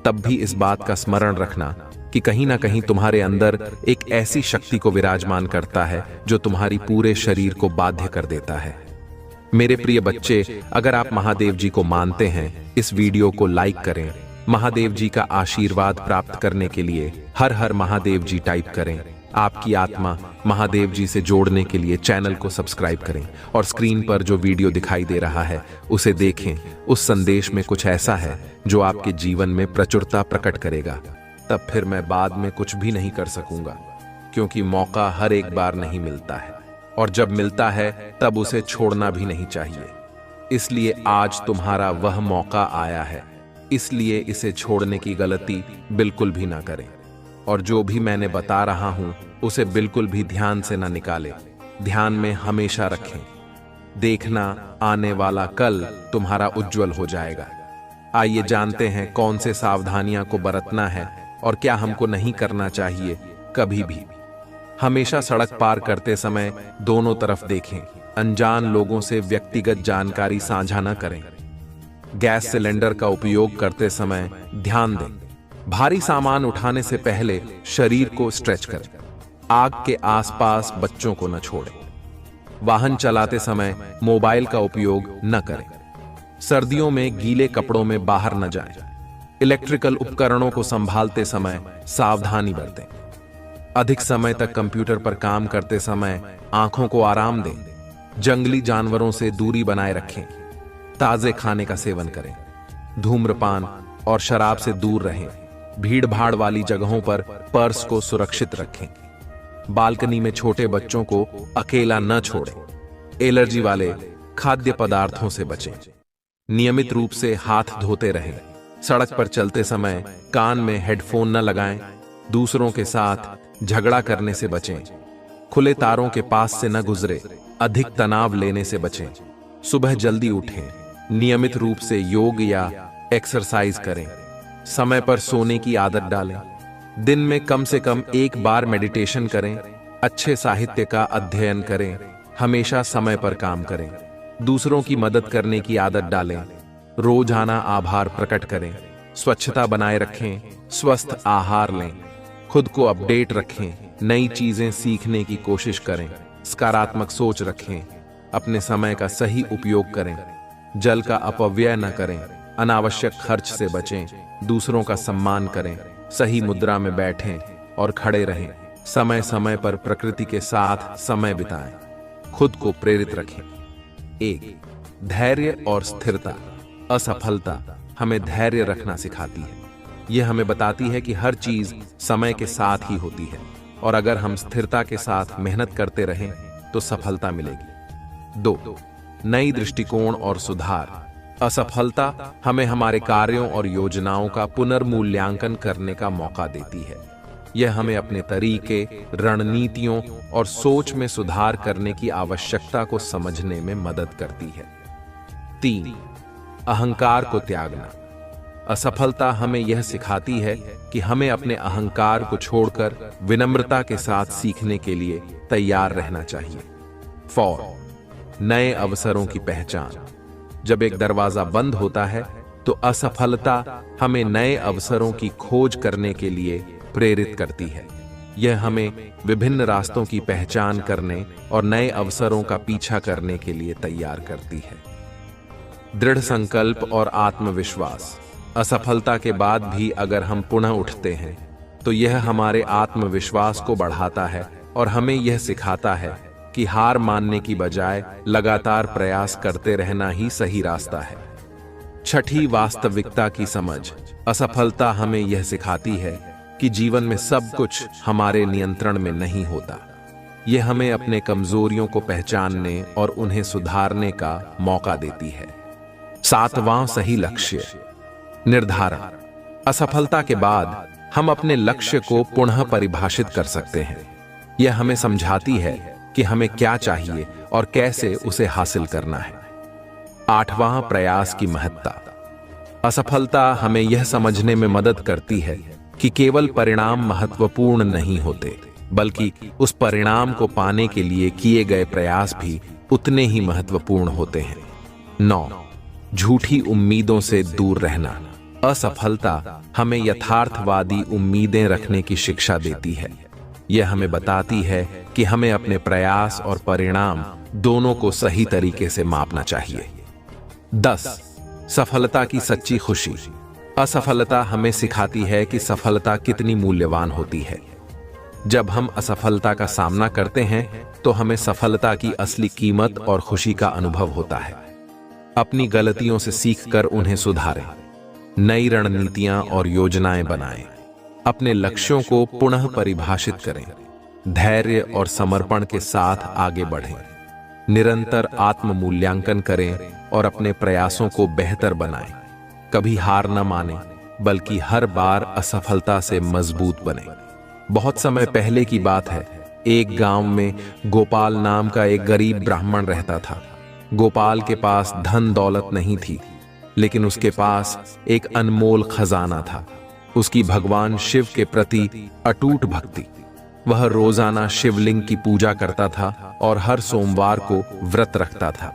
तब भी इस बात का स्मरण रखना कि कहीं ना कहीं तुम्हारे अंदर एक ऐसी शक्ति को विराजमान करता है जो तुम्हारी पूरे शरीर को बाध्य कर देता है। मेरे प्रिय बच्चे, अगर आप महादेव जी को मानते हैं, इस वीडियो को लाइक करें। महादेव जी का आशीर्वाद प्राप्त करने के लिए हर हर महादेव जी टाइप करें। आपकी आत्मा महादेव जी से जोड़ने के लिए चैनल को सब्सक्राइब करें और स्क्रीन पर जो वीडियो दिखाई दे रहा है उसे देखें। उस संदेश में कुछ ऐसा है जो आपके जीवन में प्रचुरता प्रकट करेगा। तब फिर मैं बाद में कुछ भी नहीं कर सकूंगा, क्योंकि मौका हर एक बार नहीं मिलता है, और जब मिलता है तब उसे छोड़ना भी नहीं चाहिए। इसलिए आज तुम्हारा वह मौका आया है, इसलिए इसे छोड़ने की गलती बिल्कुल भी ना करें, और जो भी मैंने बता रहा हूं उसे बिल्कुल भी ध्यान से ना निकालें, ध्यान में हमेशा रखें। देखना, आने वाला कल तुम्हारा उज्जवल हो जाएगा। आइए जानते हैं कौन से सावधानियां को बरतना है और क्या हमको नहीं करना चाहिए। कभी भी हमेशा सड़क पार करते समय दोनों तरफ देखें। अनजान लोगों से व्यक्तिगत जानकारी साझा न करें। गैस सिलेंडर का उपयोग करते समय ध्यान दें। भारी सामान उठाने से पहले शरीर को स्ट्रेच करें। आग के आसपास बच्चों को न छोड़ें। वाहन चलाते समय मोबाइल का उपयोग न करें। सर्दियों में गीले कपड़ों में बाहर न जाएं। इलेक्ट्रिकल उपकरणों को संभालते समय सावधानी बरतें। अधिक समय तक कंप्यूटर पर काम करते समय आंखों को आराम दें। जंगली जानवरों से दूरी बनाए रखें। ताजे खाने का सेवन करें। धूम्रपान और शराब से दूर रहें। भीड़ भाड़ वाली जगहों पर पर्स को सुरक्षित रखें। बालकनी में छोटे बच्चों को अकेला न छोड़ें। एलर्जी वाले खाद्य पदार्थों से बचें। नियमित रूप से हाथ धोते रहें। सड़क पर चलते समय कान में हेडफोन न लगाएं। दूसरों के साथ झगड़ा करने से बचें। खुले तारों के पास से न गुजरे। अधिक तनाव लेने से बचें। सुबह जल्दी उठें। नियमित रूप से योग या एक्सरसाइज करें। समय पर सोने की आदत डालें। दिन में कम से कम एक बार मेडिटेशन करें। अच्छे साहित्य का अध्ययन करें। हमेशा समय पर काम करें। दूसरों की मदद करने की आदत डालें। रोजाना आभार प्रकट करें। स्वच्छता बनाए रखें। स्वस्थ आहार लें। खुद को अपडेट रखें। नई चीजें सीखने की कोशिश करें। सकारात्मक सोच रखें। अपने समय का सही उपयोग करें। जल का अपव्यय न करें। अनावश्यक खर्च से बचें। दूसरों का सम्मान करें। सही मुद्रा में बैठें और खड़े रहें। समय समय पर प्रकृति के साथ समय बिताएं। खुद को प्रेरित रखें। 1. धैर्य और स्थिरता। असफलता हमें धैर्य रखना सिखाती है। यह हमें बताती है कि हर चीज समय के साथ ही होती है और अगर हम स्थिरता के साथ मेहनत करते रहें तो सफलता मिलेगी। 2. नई दृष्टिकोण और सुधार। असफलता हमें हमारे कार्यों और योजनाओं का पुनर्मूल्यांकन करने का मौका देती है। यह हमें अपने तरीके, रणनीतियों और सोच में सुधार करने की आवश्यकता को समझने में मदद करती है। 3. अहंकार को त्यागना। असफलता हमें यह सिखाती है कि हमें अपने अहंकार को छोड़कर विनम्रता के साथ सीखने के लिए तैयार रहना चाहिए। 4. नए अवसरों की पहचान। जब एक दरवाजा बंद होता है तो असफलता हमें नए अवसरों की खोज करने के लिए प्रेरित करती है। यह हमें विभिन्न रास्तों की पहचान करने और नए अवसरों का पीछा करने के लिए तैयार करती है। दृढ़ संकल्प और आत्मविश्वास। असफलता के बाद भी अगर हम पुनः उठते हैं तो यह हमारे आत्मविश्वास को बढ़ाता है और हमें यह सिखाता है कि हार मानने की बजाय लगातार प्रयास करते रहना ही सही रास्ता है। 6. वास्तविकता की समझ। असफलता हमें यह सिखाती है कि जीवन में सब कुछ हमारे नियंत्रण में नहीं होता। यह हमें अपने कमजोरियों को पहचानने और उन्हें सुधारने का मौका देती है। 7. सही लक्ष्य निर्धारण। असफलता के बाद हम अपने लक्ष्य को पुनः परिभाषित कर सकते हैं। यह हमें समझाती है कि हमें क्या चाहिए और कैसे उसे हासिल करना है। 8. प्रयास की महत्ता। असफलता हमें यह समझने में मदद करती है कि केवल परिणाम महत्वपूर्ण नहीं होते, बल्कि उस परिणाम को पाने के लिए किए गए प्रयास भी उतने ही महत्वपूर्ण होते हैं। 9. झूठी उम्मीदों से दूर रहना। असफलता हमें यथार्थवादी उम्मीदें रखने की शिक्षा देती है। यह हमें बताती है कि हमें अपने प्रयास और परिणाम दोनों को सही तरीके से मापना चाहिए। 10. सफलता की सच्ची खुशी। असफलता हमें सिखाती है कि सफलता कितनी मूल्यवान होती है। जब हम असफलता का सामना करते हैं तो हमें सफलता की असली कीमत और खुशी का अनुभव होता है। अपनी गलतियों से सीखकर उन्हें सुधारें। नई रणनीतियां और योजनाएं बनाएं। अपने लक्ष्यों को पुनः परिभाषित करें। धैर्य और समर्पण के साथ आगे बढ़ें। निरंतर आत्म मूल्यांकन करें और अपने प्रयासों को बेहतर बनाएं। कभी हार न मानें, बल्कि हर बार असफलता से मजबूत बने। बहुत समय पहले की बात है, एक गांव में गोपाल नाम का एक गरीब ब्राह्मण रहता था। गोपाल के पास धन दौलत नहीं थी, लेकिन उसके पास एक अनमोल खजाना था, उसकी भगवान शिव के प्रति अटूट भक्ति। वह रोजाना शिवलिंग की पूजा करता था और हर सोमवार को व्रत रखता था।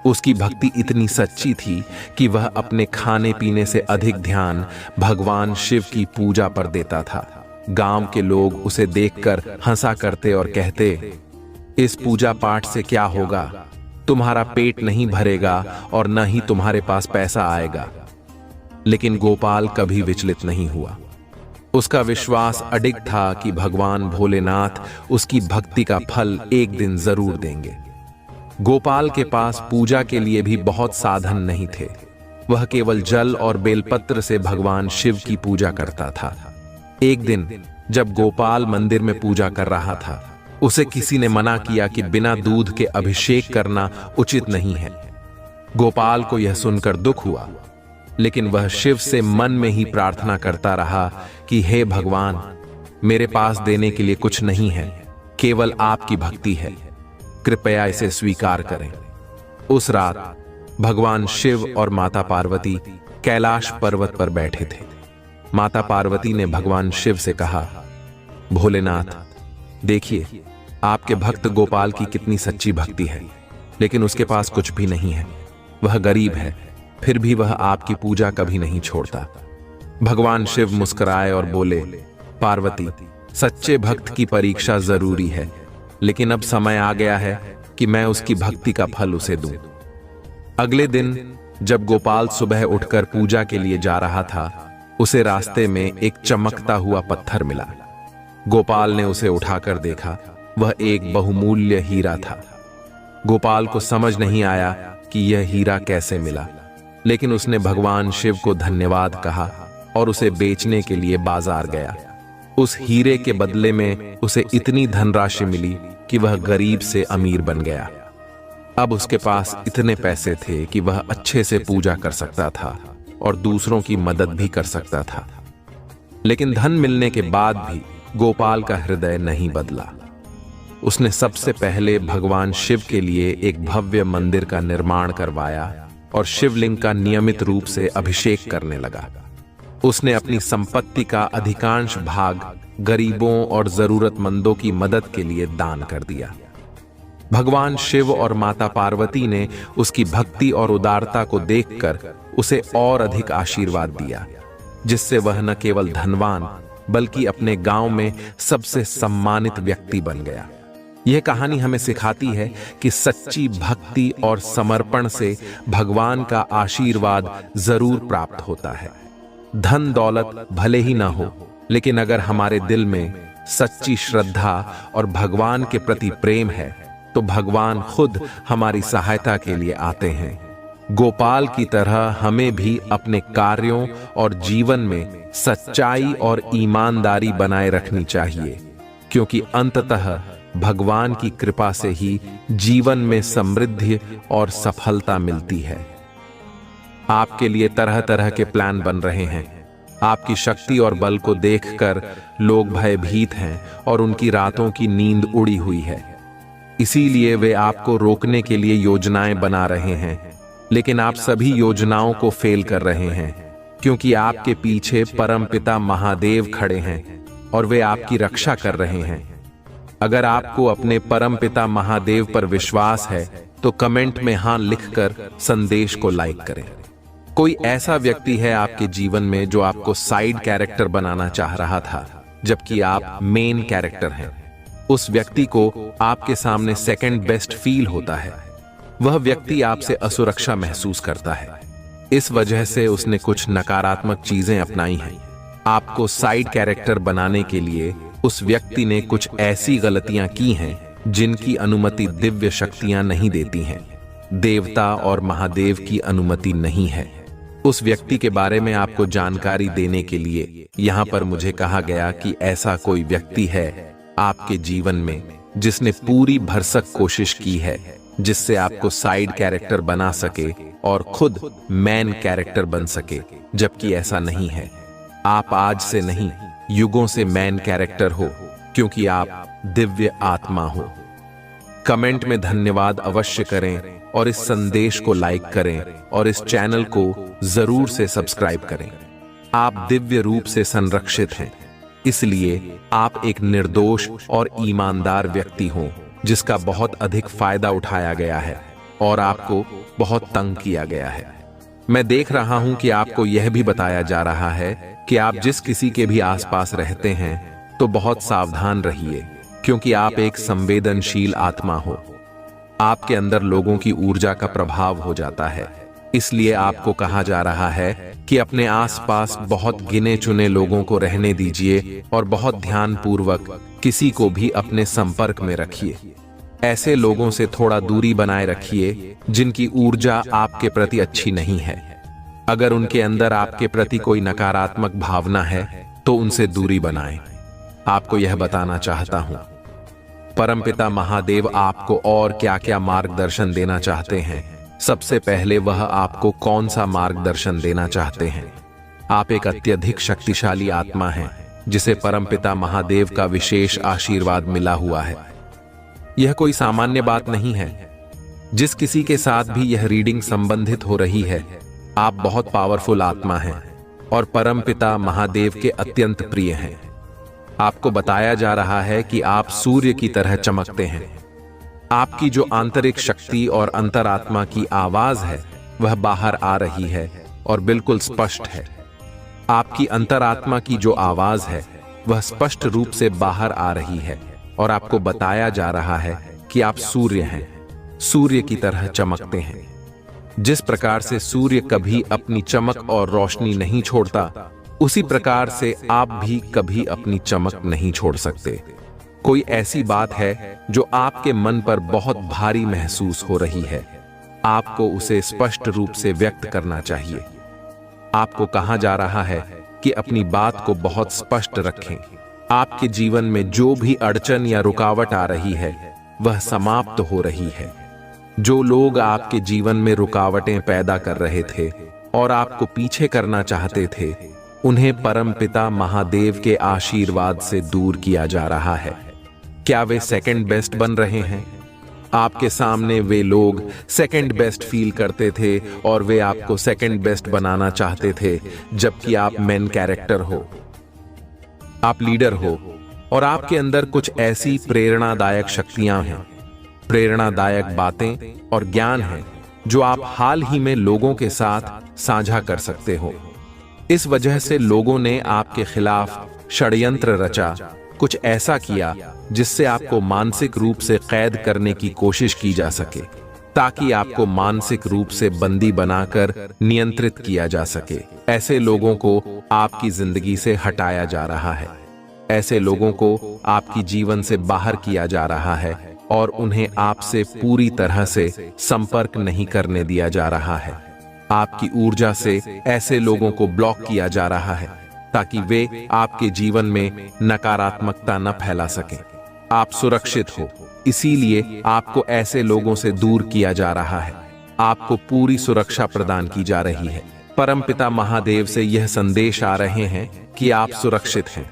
उसकी भक्ति इतनी सच्ची थी कि वह अपने खाने पीने से अधिक ध्यान भगवान शिव की पूजा पर देता था। गांव के लोग उसे देखकर हंसा करते और कहते, इस पूजा पाठ से क्या होगा, तुम्हारा पेट नहीं भरेगा और न ही तुम्हारे पास पैसा आएगा। लेकिन गोपाल कभी विचलित नहीं हुआ। उसका विश्वास अडिग था कि भगवान भोलेनाथ उसकी भक्ति का फल एक दिन जरूर देंगे। गोपाल के पास पूजा के लिए भी बहुत साधन नहीं थे। वह केवल जल और बेलपत्र से भगवान शिव की पूजा करता था। एक दिन जब गोपाल मंदिर में पूजा कर रहा था, उसे किसी ने मना किया कि बिना दूध के अभिषेक करना उचित नहीं है। गोपाल को यह सुनकर दुख हुआ, लेकिन वह शिव से मन में ही प्रार्थना करता रहा कि हे भगवान, मेरे पास देने के लिए कुछ नहीं है, केवल आपकी भक्ति है, कृपया इसे स्वीकार करें। उस रात भगवान शिव और माता पार्वती कैलाश पर्वत पर बैठे थे। माता पार्वती ने भगवान शिव से कहा, भोलेनाथ, देखिए आपके भक्त गोपाल की कितनी सच्ची भक्ति है, लेकिन उसके पास कुछ भी नहीं है। वह गरीब है, फिर भी वह आपकी पूजा कभी नहीं छोड़ता। भगवान शिव मुस्कुराए और बोले, पार्वती, सच्चे भक्त की परीक्षा जरूरी है, लेकिन अब समय आ गया है कि मैं उसकी भक्ति का फल उसे दूं। अगले दिन जब गोपाल सुबह उठकर पूजा के लिए जा रहा था, उसे रास्ते में एक चमकता हुआ पत्थर मिला। गोपाल ने उसे उठाकर देखा, वह एक बहुमूल्य हीरा था। गोपाल को समझ नहीं आया कि यह हीरा कैसे मिला, लेकिन उसने भगवान शिव को धन्यवाद कहा और उसे बेचने के लिए बाजार गया। उस हीरे के बदले में उसे इतनी धनराशि मिली कि वह गरीब से अमीर बन गया। अब उसके पास इतने पैसे थे कि वह अच्छे से पूजा कर सकता था और दूसरों की मदद भी कर सकता था। लेकिन धन मिलने के बाद भी गोपाल का हृदय नहीं बदला। उसने सबसे पहले भगवान शिव के लिए एक भव्य मंदिर का निर्माण करवाया और शिवलिंग का नियमित रूप से अभिषेक करने लगा। उसने अपनी संपत्ति का अधिकांश भाग गरीबों और जरूरतमंदों की मदद के लिए दान कर दिया। भगवान शिव और माता पार्वती ने उसकी भक्ति और उदारता को देखकर उसे और अधिक आशीर्वाद दिया, जिससे वह न केवल धनवान बल्कि अपने गांव में सबसे सम्मानित व्यक्ति बन गया। यह कहानी हमें सिखाती है कि सच्ची भक्ति और समर्पण से भगवान का आशीर्वाद जरूर प्राप्त होता है। धन दौलत भले ही ना हो, लेकिन अगर हमारे दिल में सच्ची श्रद्धा और भगवान के प्रति प्रेम है, तो भगवान खुद हमारी सहायता के लिए आते हैं। गोपाल की तरह हमें भी अपने कार्यों और जीवन में सच्चाई और ईमानदारी बनाए रखनी चाहिए, क्योंकि अंततः भगवान की कृपा से ही जीवन में समृद्धि और सफलता मिलती है। आपके लिए तरह तरह के प्लान बन रहे हैं। आपकी शक्ति और बल को देखकर लोग भयभीत हैं और उनकी रातों की नींद उड़ी हुई है। इसीलिए वे आपको रोकने के लिए योजनाएं बना रहे हैं, लेकिन आप सभी योजनाओं को फेल कर रहे हैं, क्योंकि आपके पीछे परमपिता महादेव खड़े हैं और वे आपकी रक्षा कर रहे हैं। अगर आपको अपने परमपिता महादेव पर विश्वास है तो कमेंट में हां लिखकर संदेश को लाइक करें। कोई ऐसा व्यक्ति है आपके जीवन में जो आपको साइड कैरेक्टर बनाना चाह रहा था, जबकि आप मेन कैरेक्टर हैं। उस व्यक्ति को आपके सामने सेकंड बेस्ट फील होता है। वह व्यक्ति आपसे असुरक्षा महसूस करता है। इस वजह से उसने कुछ नकारात्मक चीजें अपनाई हैं। आपको साइड कैरेक्टर बनाने के लिए उस व्यक्ति ने कुछ ऐसी गलतियां की हैं जिनकी अनुमति दिव्य शक्तियां नहीं देती हैं। देवता और महादेव की अनुमति नहीं है। उस व्यक्ति के बारे में आपको जानकारी देने के लिए यहाँ पर मुझे कहा गया कि ऐसा कोई व्यक्ति है आपके जीवन में जिसने पूरी भरसक कोशिश की है, जिससे आपको साइड कैरेक्टर बना सके और खुद मेन कैरेक्टर बन सके, जबकि ऐसा नहीं है। आप आज से नहीं, युगों से मेन कैरेक्टर हो, क्योंकि आप दिव्य आत्मा हो। कमेंट में धन्यवाद अवश्य करें और इस संदेश को लाइक करें और इस चैनल को जरूर से सब्सक्राइब करें। आप दिव्य रूप से संरक्षित हैं, इसलिए आप एक निर्दोष और ईमानदार व्यक्ति हो जिसका बहुत अधिक फायदा उठाया गया है और आपको बहुत तंग किया गया है। मैं देख रहा हूं कि आपको यह भी बताया जा रहा है कि आप जिस किसी के भी आसपास रहते हैं तो बहुत सावधान रहिए, क्योंकि आप एक संवेदनशील आत्मा हो। आपके अंदर लोगों की ऊर्जा का प्रभाव हो जाता है, इसलिए आपको कहा जा रहा है कि अपने आसपास बहुत गिने चुने लोगों को रहने दीजिए और बहुत ध्यानपूर्वक किसी को भी अपने संपर्क में रखिए। ऐसे लोगों से थोड़ा दूरी बनाए रखिए जिनकी ऊर्जा आपके प्रति अच्छी नहीं है। अगर उनके अंदर आपके प्रति कोई नकारात्मक भावना है तो उनसे दूरी बनाएं। आपको यह बताना चाहता हूं, परमपिता महादेव आपको और क्या क्या मार्गदर्शन देना चाहते हैं। सबसे पहले वह आपको कौन सा मार्गदर्शन देना चाहते हैं। आप एक अत्यधिक शक्तिशाली आत्मा हैं जिसे परमपिता महादेव का विशेष आशीर्वाद मिला हुआ है। यह कोई सामान्य बात नहीं है। जिस किसी के साथ भी यह रीडिंग संबंधित हो रही है, आप बहुत पावरफुल आत्मा हैं और परमपिता महादेव के अत्यंत प्रिय हैं। आपको बताया जा रहा है कि आप सूर्य की तरह चमकते हैं। आपकी जो आंतरिक शक्ति और अंतरात्मा की आवाज है वह बाहर आ रही है और बिल्कुल स्पष्ट है। आपकी अंतरात्मा की जो आवाज है वह स्पष्ट रूप से बाहर आ रही है और आपको बताया जा रहा है कि आप सूर्य हैं, सूर्य की तरह चमकते हैं। जिस प्रकार से सूर्य कभी अपनी चमक और रोशनी नहीं छोड़ता, उसी प्रकार से आप भी कभी अपनी चमक नहीं छोड़ सकते। कोई ऐसी बात है जो आपके मन पर बहुत भारी महसूस हो रही है, आपको उसे स्पष्ट रूप से व्यक्त करना चाहिए। आपको कहा जा रहा है कि अपनी बात को बहुत स्पष्ट रखें। आपके जीवन में जो भी अड़चन या रुकावट आ रही है वह समाप्त हो रही है। जो लोग आपके जीवन में रुकावटें पैदा कर रहे थे और आपको पीछे करना चाहते थे, उन्हें परमपिता महादेव के आशीर्वाद से दूर किया जा रहा है। क्या वे सेकंड बेस्ट बन रहे हैं? आपके सामने वे लोग सेकंड बेस्ट फील करते थे और वे आपको सेकंड बेस्ट बनाना चाहते थे, जबकि आप मेन कैरेक्टर हो, आप लीडर हो और आपके अंदर कुछ ऐसी प्रेरणादायक शक्तियां हैं, प्रेरणादायक बातें और ज्ञान है जो आप हाल ही में लोगों के साथ साझा कर सकते हो। इस वजह से लोगों ने आपके खिलाफ षड्यंत्र रचा, कुछ ऐसा किया जिससे आपको मानसिक रूप से कैद करने की कोशिश की जा सके, ताकि आपको मानसिक रूप से बंदी बनाकर नियंत्रित किया जा सके। ऐसे लोगों को आपकी जिंदगी से हटाया जा रहा है, ऐसे लोगों को आपकी जीवन से बाहर किया जा रहा है और उन्हें आपसे पूरी तरह से संपर्क नहीं करने दिया जा रहा है। आपकी ऊर्जा से ऐसे लोगों को ब्लॉक किया जा रहा है ताकि वे आपके जीवन में नकारात्मकता न फैला सकें। आप सुरक्षित हो, इसीलिए आपको ऐसे लोगों से दूर किया जा रहा है। आपको पूरी सुरक्षा प्रदान की जा रही है। परमपिता महादेव से यह संदेश आ रहे हैं कि आप सुरक्षित हैं।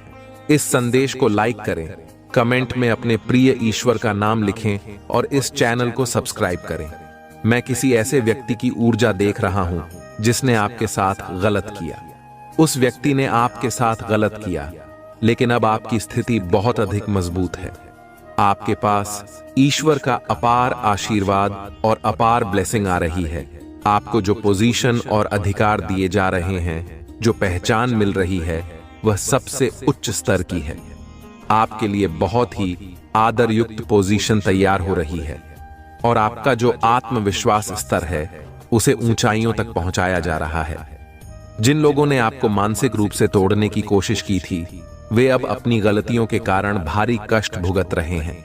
इस संदेश को लाइक करें, कमेंट में अपने प्रिय ईश्वर का नाम लिखें और इस चैनल को सब्सक्राइब करें। मैं किसी ऐसे व्यक्ति की ऊर्जा देख रहा हूं जिसने आपके साथ गलत किया। उस व्यक्ति ने आपके साथ गलत किया, लेकिन अब आपकी स्थिति बहुत अधिक मजबूत है। आपके पास ईश्वर का अपार आशीर्वाद और अपार ब्लेसिंग आ रही है। आपको जो पोजीशन और अधिकार दिए जा रहे हैं, जो पहचान मिल रही है, वह सबसे उच्च स्तर की है। आपके लिए बहुत ही आदरयुक्त पोजीशन तैयार हो रही है और आपका जो आत्मविश्वास स्तर है उसे ऊंचाइयों तक पहुंचाया जा रहा है। जिन लोगों ने आपको मानसिक रूप से तोड़ने की कोशिश की थी, वे अब अपनी गलतियों के कारण भारी कष्ट भुगत रहे हैं।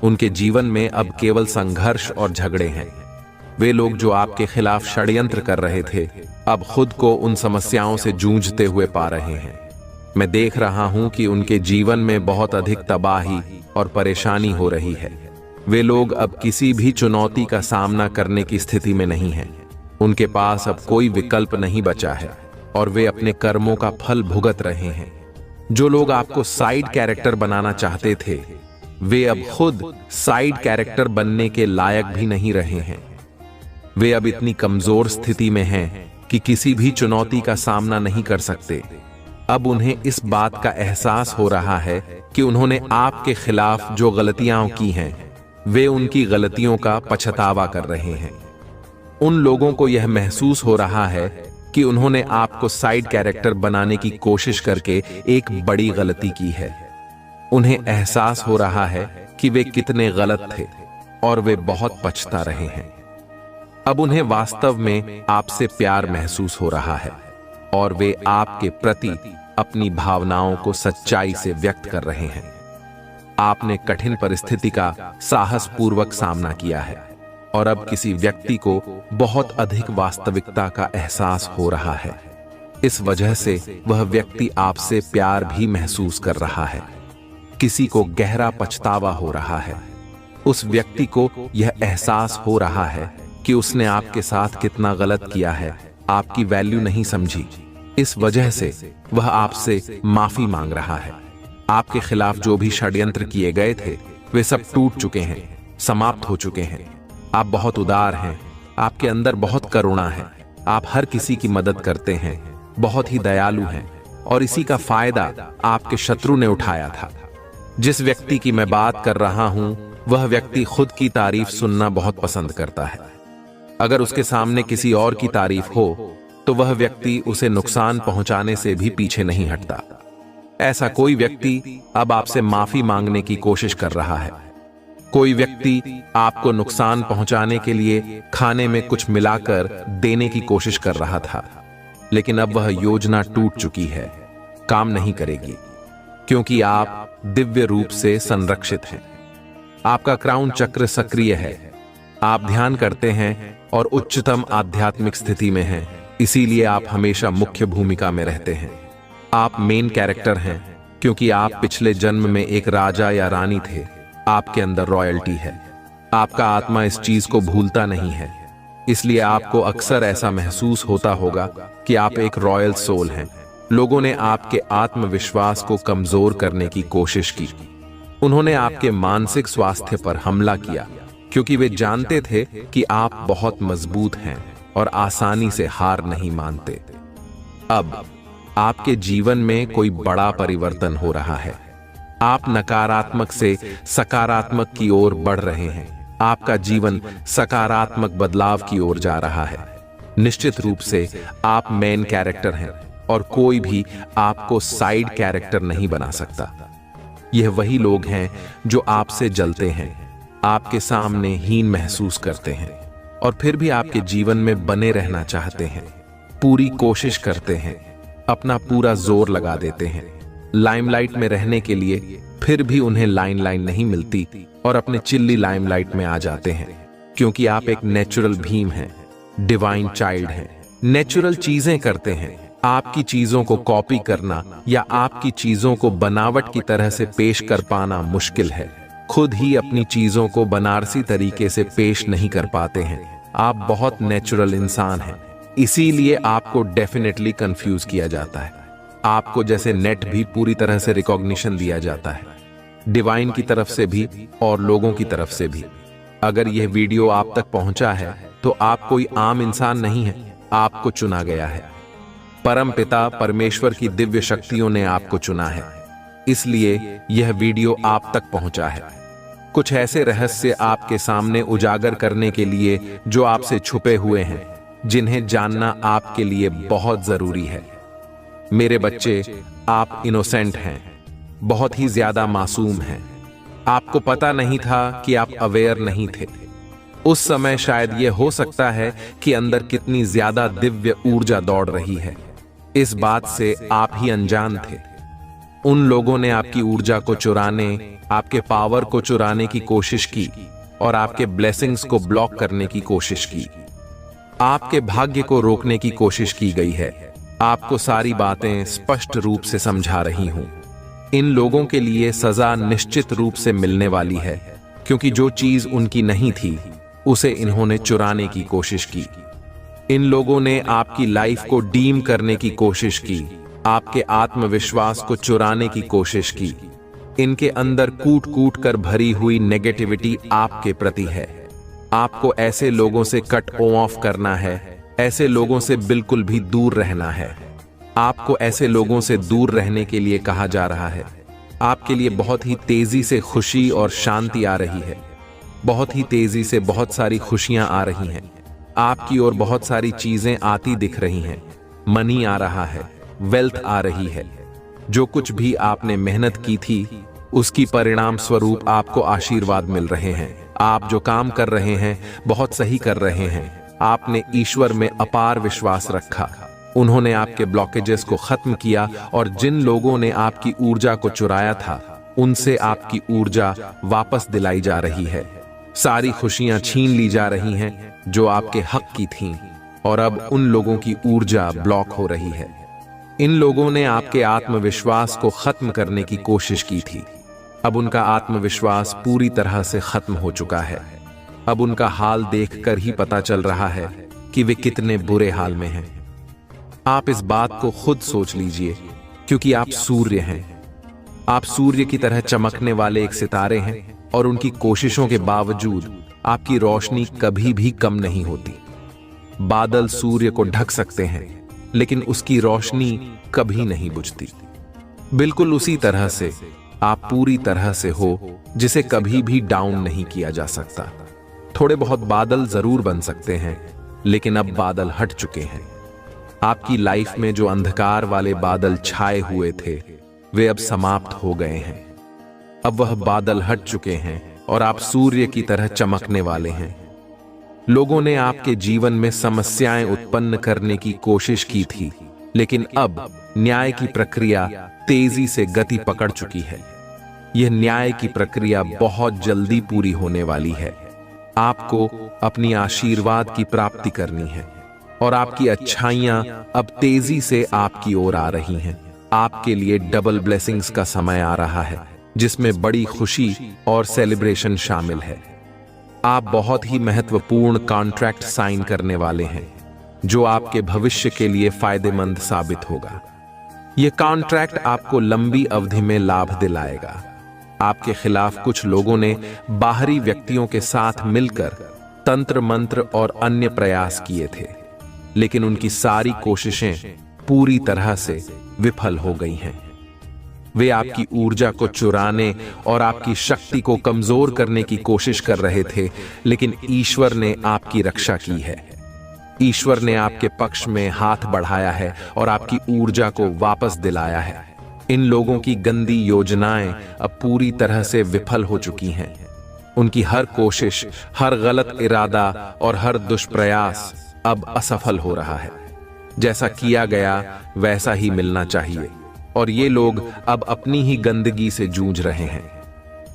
उनके जीवन में अब केवल संघर्ष और झगड़े हैं। वे लोग जो आपके खिलाफ षड्यंत्र कर रहे थे, अब खुद को उन समस्याओं से जूझते हुए पा रहे हैं। मैं देख रहा हूं कि उनके जीवन में बहुत अधिक तबाही और परेशानी हो रही है। वे लोग अब किसी भी चुनौती का सामना करने की स्थिति में नहीं हैं। उनके पास अब कोई विकल्प नहीं बचा है और वे अपने कर्मों का फल भुगत रहे हैं। जो लोग आपको साइड कैरेक्टर बनाना चाहते थे, वे अब खुद साइड कैरेक्टर बनने के लायक भी नहीं रहे हैं। वे अब इतनी कमजोर स्थिति में हैं कि किसी भी चुनौती का सामना नहीं कर सकते। अब उन्हें इस बात का एहसास हो रहा है कि उन्होंने आपके खिलाफ जो गलतियां की हैं, वे उनकी गलतियों का पछतावा कर रहे हैं। उन लोगों को यह महसूस हो रहा है कि उन्होंने आपको साइड कैरेक्टर बनाने की कोशिश करके एक बड़ी गलती की है। उन्हें एहसास हो रहा है कि वे कितने गलत थे और वे बहुत पछता रहे हैं। अब उन्हें वास्तव में आपसे प्यार महसूस हो रहा है और वे आपके प्रति अपनी भावनाओं को सच्चाई से व्यक्त कर रहे हैं। आपने कठिन परिस्थिति का साहसपूर्वक सामना किया है और अब किसी व्यक्ति को बहुत अधिक वास्तविकता का एहसास हो रहा है। इस वजह से वह व्यक्ति आपसे प्यार भी महसूस कर रहा है। किसी को गहरा पछतावा हो रहा है। उस व्यक्ति को यह एहसास हो रहा है कि उसने आपके साथ कितना गलत किया है, आपकी वैल्यू नहीं समझी। इस वजह से वह आपसे माफी मांग रहा है। आपके खिलाफ जो भी षड्यंत्र किए गए थे, वे सब टूट चुके हैं, समाप्त हो चुके हैं। आप बहुत उदार हैं, आपके अंदर बहुत करुणा है, आप हर किसी की मदद करते हैं, बहुत ही दयालु हैं और इसी का फायदा आपके शत्रु ने उठाया था। जिस व्यक्ति की मैं बात कर रहा हूं, वह व्यक्ति खुद की तारीफ सुनना बहुत पसंद करता है। अगर उसके सामने किसी और की तारीफ हो तो वह व्यक्ति उसे नुकसान पहुंचाने से भी पीछे नहीं हटता। ऐसा कोई व्यक्ति अब आपसे माफी मांगने की कोशिश कर रहा है। कोई व्यक्ति आपको नुकसान पहुंचाने के लिए खाने में कुछ मिलाकर देने की कोशिश कर रहा था, लेकिन अब वह योजना टूट चुकी है, काम नहीं करेगी, क्योंकि आप दिव्य रूप से संरक्षित हैं। आपका क्राउन चक्र सक्रिय है, आप ध्यान करते हैं और उच्चतम आध्यात्मिक स्थिति में हैं, इसीलिए आप हमेशा मुख्य भूमिका में रहते हैं। आप मेन कैरेक्टर हैं क्योंकि आप पिछले जन्म में एक राजा या रानी थे। आपके अंदर रॉयल्टी है। आपका आत्मा इस चीज को भूलता नहीं है, इसलिए आपको अक्सर ऐसा महसूस होता होगा कि आप एक रॉयल सोल हैं। लोगों ने आपके आत्मविश्वास को कमजोर करने की कोशिश की। उन्होंने आपके मानसिक स्वास्थ्य पर हमला किया क्योंकि वे जानते थे कि आप बहुत मजबूत हैं और आसानी से हार नहीं मानते। अब आपके जीवन में कोई बड़ा परिवर्तन हो रहा है। आप नकारात्मक से सकारात्मक की ओर बढ़ रहे हैं। आपका जीवन सकारात्मक बदलाव की ओर जा रहा है। निश्चित रूप से आप मेन कैरेक्टर हैं और कोई भी आपको साइड कैरेक्टर नहीं बना सकता। यह वही लोग हैं जो आपसे जलते हैं, आपके सामने हीन महसूस करते हैं और फिर भी आपके जीवन में बने रहना चाहते हैं, पूरी कोशिश करते हैं, अपना पूरा जोर लगा देते हैं लाइमलाइट में रहने के लिए, फिर भी उन्हें लाइन नहीं मिलती और अपने चिल्ली लाइमलाइट में आ जाते हैं, क्योंकि आप एक नेचुरल भीम हैं, डिवाइन चाइल्ड हैं। नेचुरल चीजें करते हैं। आपकी चीजों को कॉपी करना या आपकी चीजों को बनावट की तरह से पेश कर पाना मुश्किल है। खुद ही अपनी चीजों को बनारसी तरीके से पेश नहीं कर पाते हैं। आप बहुत नेचुरल इंसान हैं, इसीलिए आपको डेफिनेटली कंफ्यूज किया जाता है। आपको जैसे नेट भी पूरी तरह से रिकॉग्निशन दिया जाता है, डिवाइन की तरफ से भी और लोगों की तरफ से भी। अगर यह वीडियो आप तक पहुंचा है तो आप कोई आम इंसान नहीं है, आपको चुना गया है। परम पिता परमेश्वर की दिव्य शक्तियों ने आपको चुना है, इसलिए यह वीडियो आप तक पहुंचा है। कुछ ऐसे रहस्य आपके सामने उजागर करने के लिए जो आपसे छुपे हुए हैं, जिन्हें जानना आपके लिए बहुत जरूरी है। मेरे बच्चे, आप इनोसेंट हैं, बहुत ही ज्यादा मासूम हैं। आपको पता नहीं था कि आप अवेयर नहीं थे। उस समय शायद यह हो सकता है कि अंदर कितनी ज्यादा दिव्य ऊर्जा दौड़ रही है, इस बात से आप ही अनजान थे। उन लोगों ने आपकी ऊर्जा को चुराने, आपके पावर को चुराने की कोशिश की और आपके ब्लेसिंग्स को ब्लॉक करने की कोशिश की। आपके भाग्य को रोकने की कोशिश की गई है। आपको सारी बातें स्पष्ट रूप से समझा रही हूं। इन लोगों के लिए सजा निश्चित रूप से मिलने वाली है, क्योंकि जो चीज उनकी नहीं थी उसे इन्होंने चुराने की कोशिश की। इन लोगों ने आपकी लाइफ को डीम करने की कोशिश की, आपके आत्मविश्वास को चुराने की कोशिश की। इनके अंदर कूट कूट कर भरी हुई नेगेटिविटी आपके प्रति है। आपको ऐसे लोगों से कट ऑफ करना है, ऐसे लोगों से बिल्कुल भी दूर रहना है। आपको ऐसे लोगों से दूर रहने के लिए कहा जा रहा है। आपके लिए बहुत ही तेजी से खुशी और शांति आ रही है। बहुत ही तेजी से बहुत सारी खुशियां आ रही हैं। आपकी ओर बहुत सारी चीजें आती दिख रही हैं। मनी आ रहा है, वेल्थ आ रही है। जो कुछ भी आपने मेहनत की थी उसकी परिणाम स्वरूप आपको आशीर्वाद मिल रहे हैं। आप जो काम कर रहे हैं बहुत सही कर रहे हैं। आपने ईश्वर में अपार विश्वास रखा। उन्होंने आपके ब्लॉकेजेस को खत्म किया और जिन लोगों ने आपकी ऊर्जा को चुराया था उनसे आपकी ऊर्जा वापस दिलाई जा रही है। सारी खुशियां छीन ली जा रही हैं जो आपके हक की थीं और अब उन लोगों की ऊर्जा ब्लॉक हो रही है। इन लोगों ने आपके आत्मविश्वास को खत्म करने की कोशिश की थी। अब उनका आत्मविश्वास पूरी तरह से खत्म हो चुका है। अब उनका हाल देखकर ही पता चल रहा है कि वे कितने बुरे हाल में हैं। आप इस बात को खुद सोच लीजिए, क्योंकि आप सूर्य हैं। आप सूर्य की तरह चमकने वाले एक सितारे हैं और उनकी कोशिशों के बावजूद आपकी रोशनी कभी भी कम नहीं होती। बादल सूर्य को ढक सकते हैं लेकिन उसकी रोशनी कभी नहीं बुझती। बिल्कुल उसी तरह से आप पूरी तरह से हो जिसे कभी भी डाउन नहीं किया जा सकता। थोड़े बहुत बादल जरूर बन सकते हैं लेकिन अब बादल हट चुके हैं। आपकी लाइफ में जो अंधकार वाले बादल छाए हुए थे वे अब समाप्त हो गए हैं। अब वह बादल हट चुके हैं और आप सूर्य की तरह चमकने वाले हैं। लोगों ने आपके जीवन में समस्याएं उत्पन्न करने की कोशिश की थी लेकिन अब न्याय की प्रक्रिया तेजी से गति पकड़ चुकी है। यह न्याय की प्रक्रिया बहुत जल्दी पूरी होने वाली है। आपको अपनी आशीर्वाद की प्राप्ति करनी है और आपकी अच्छाइयां अब तेजी से आपकी ओर आ रही हैं। आपके लिए डबल ब्लेसिंग्स का समय आ रहा है जिसमें बड़ी खुशी और सेलिब्रेशन शामिल है। आप बहुत ही महत्वपूर्ण कॉन्ट्रैक्ट साइन करने वाले हैं जो आपके भविष्य के लिए फायदेमंद साबित होगा। यह कॉन्ट्रैक्ट आपको लंबी अवधि में लाभ दिलाएगा। आपके खिलाफ कुछ लोगों ने बाहरी व्यक्तियों के साथ मिलकर तंत्र मंत्र और अन्य प्रयास किए थे लेकिन उनकी सारी कोशिशें पूरी तरह से विफल हो गई हैं। वे आपकी ऊर्जा को चुराने और आपकी शक्ति को कमजोर करने की कोशिश कर रहे थे लेकिन ईश्वर ने आपकी रक्षा की है। ईश्वर ने आपके पक्ष में हाथ बढ़ाया है और आपकी ऊर्जा को वापस दिलाया है। इन लोगों की गंदी योजनाएं अब पूरी तरह से विफल हो चुकी हैं। उनकी हर कोशिश, हर गलत इरादा और हर दुष्प्रयास अब असफल हो रहा है। जैसा किया गया वैसा ही मिलना चाहिए और ये लोग अब अपनी ही गंदगी से जूझ रहे हैं।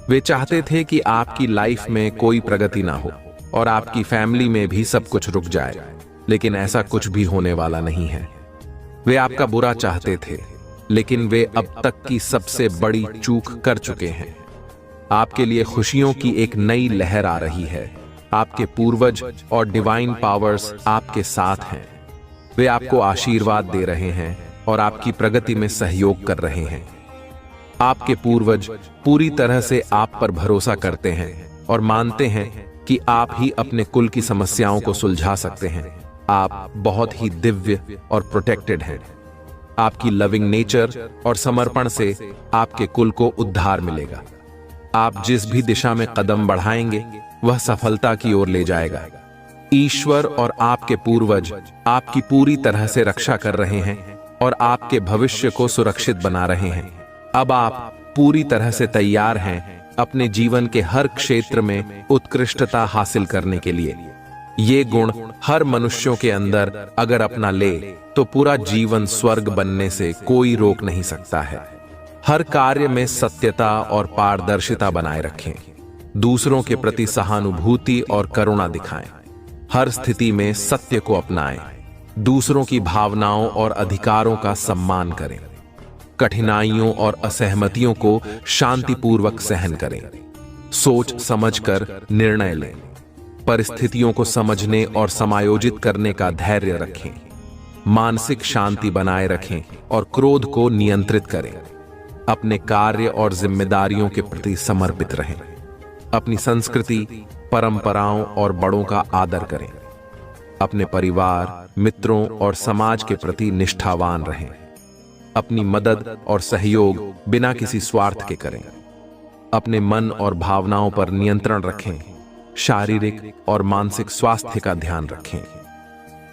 वे चाहते थे कि आपकी लाइफ में कोई प्रगति ना हो और आपकी फैमिली में भी सब कुछ रुक जाए लेकिन ऐसा कुछ भी होने वाला नहीं है। वे आपका बुरा चाहते थे लेकिन वे अब तक की सबसे बड़ी चूक कर चुके हैं। आपके लिए खुशियों की एक नई लहर आ रही है। आपके पूर्वज और डिवाइन पावर्स आपके साथ हैं। वे आपको आशीर्वाद दे रहे हैं और आपकी प्रगति में सहयोग कर रहे हैं। आपके पूर्वज पूरी तरह से आप पर भरोसा करते हैं और मानते हैं कि आप ही अपने कुल की समस्याओं को सुलझा सकते हैं। आप बहुत ही दिव्य और प्रोटेक्टेड हैं। आपकी लविंग नेचर और समर्पण से आपके कुल को उद्धार मिलेगा। आप जिस भी दिशा में कदम बढ़ाएंगे वह सफलता की ओर ले जाएगा। ईश्वर और आपके पूर्वज आपकी पूरी तरह से रक्षा कर रहे हैं और आपके भविष्य को सुरक्षित बना रहे हैं। अब आप पूरी तरह से तैयार हैं अपने जीवन के हर क्षेत्र में उत्कृष्टता हासिल करने के लिए। ये गुण हर मनुष्यों के अंदर अगर अपना ले तो पूरा जीवन स्वर्ग बनने से कोई रोक नहीं सकता है। हर कार्य में सत्यता और पारदर्शिता बनाए रखें। दूसरों के प्रति सहानुभूति और करुणा दिखाएं। हर स्थिति में सत्य को अपनाएं। दूसरों की भावनाओं और अधिकारों का सम्मान करें। कठिनाइयों और असहमतियों को शांतिपूर्वक सहन करें। सोच समझकर निर्णय लें। परिस्थितियों को समझने और समायोजित करने का धैर्य रखें। मानसिक शांति बनाए रखें और क्रोध को नियंत्रित करें। अपने कार्य और जिम्मेदारियों के प्रति समर्पित रहें। अपनी संस्कृति, परंपराओं और बड़ों का आदर करें। अपने परिवार, मित्रों और समाज के प्रति निष्ठावान रहें। अपनी मदद और सहयोग बिना किसी स्वार्थ के करें। अपने मन और भावनाओं पर नियंत्रण रखें। शारीरिक और मानसिक स्वास्थ्य का ध्यान रखें।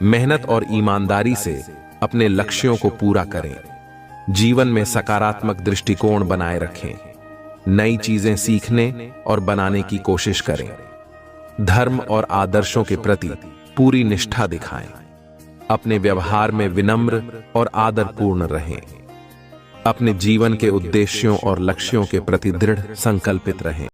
मेहनत और ईमानदारी से अपने लक्ष्यों को पूरा करें। जीवन में सकारात्मक दृष्टिकोण बनाए रखें। नई चीजें सीखने और बनाने की कोशिश करें। धर्म और आदर्शों के प्रति पूरी निष्ठा दिखाएं। अपने व्यवहार में विनम्र और आदरपूर्ण रहें। अपने जीवन के उद्देश्यों और लक्ष्यों के प्रति दृढ़ संकल्पित रहें।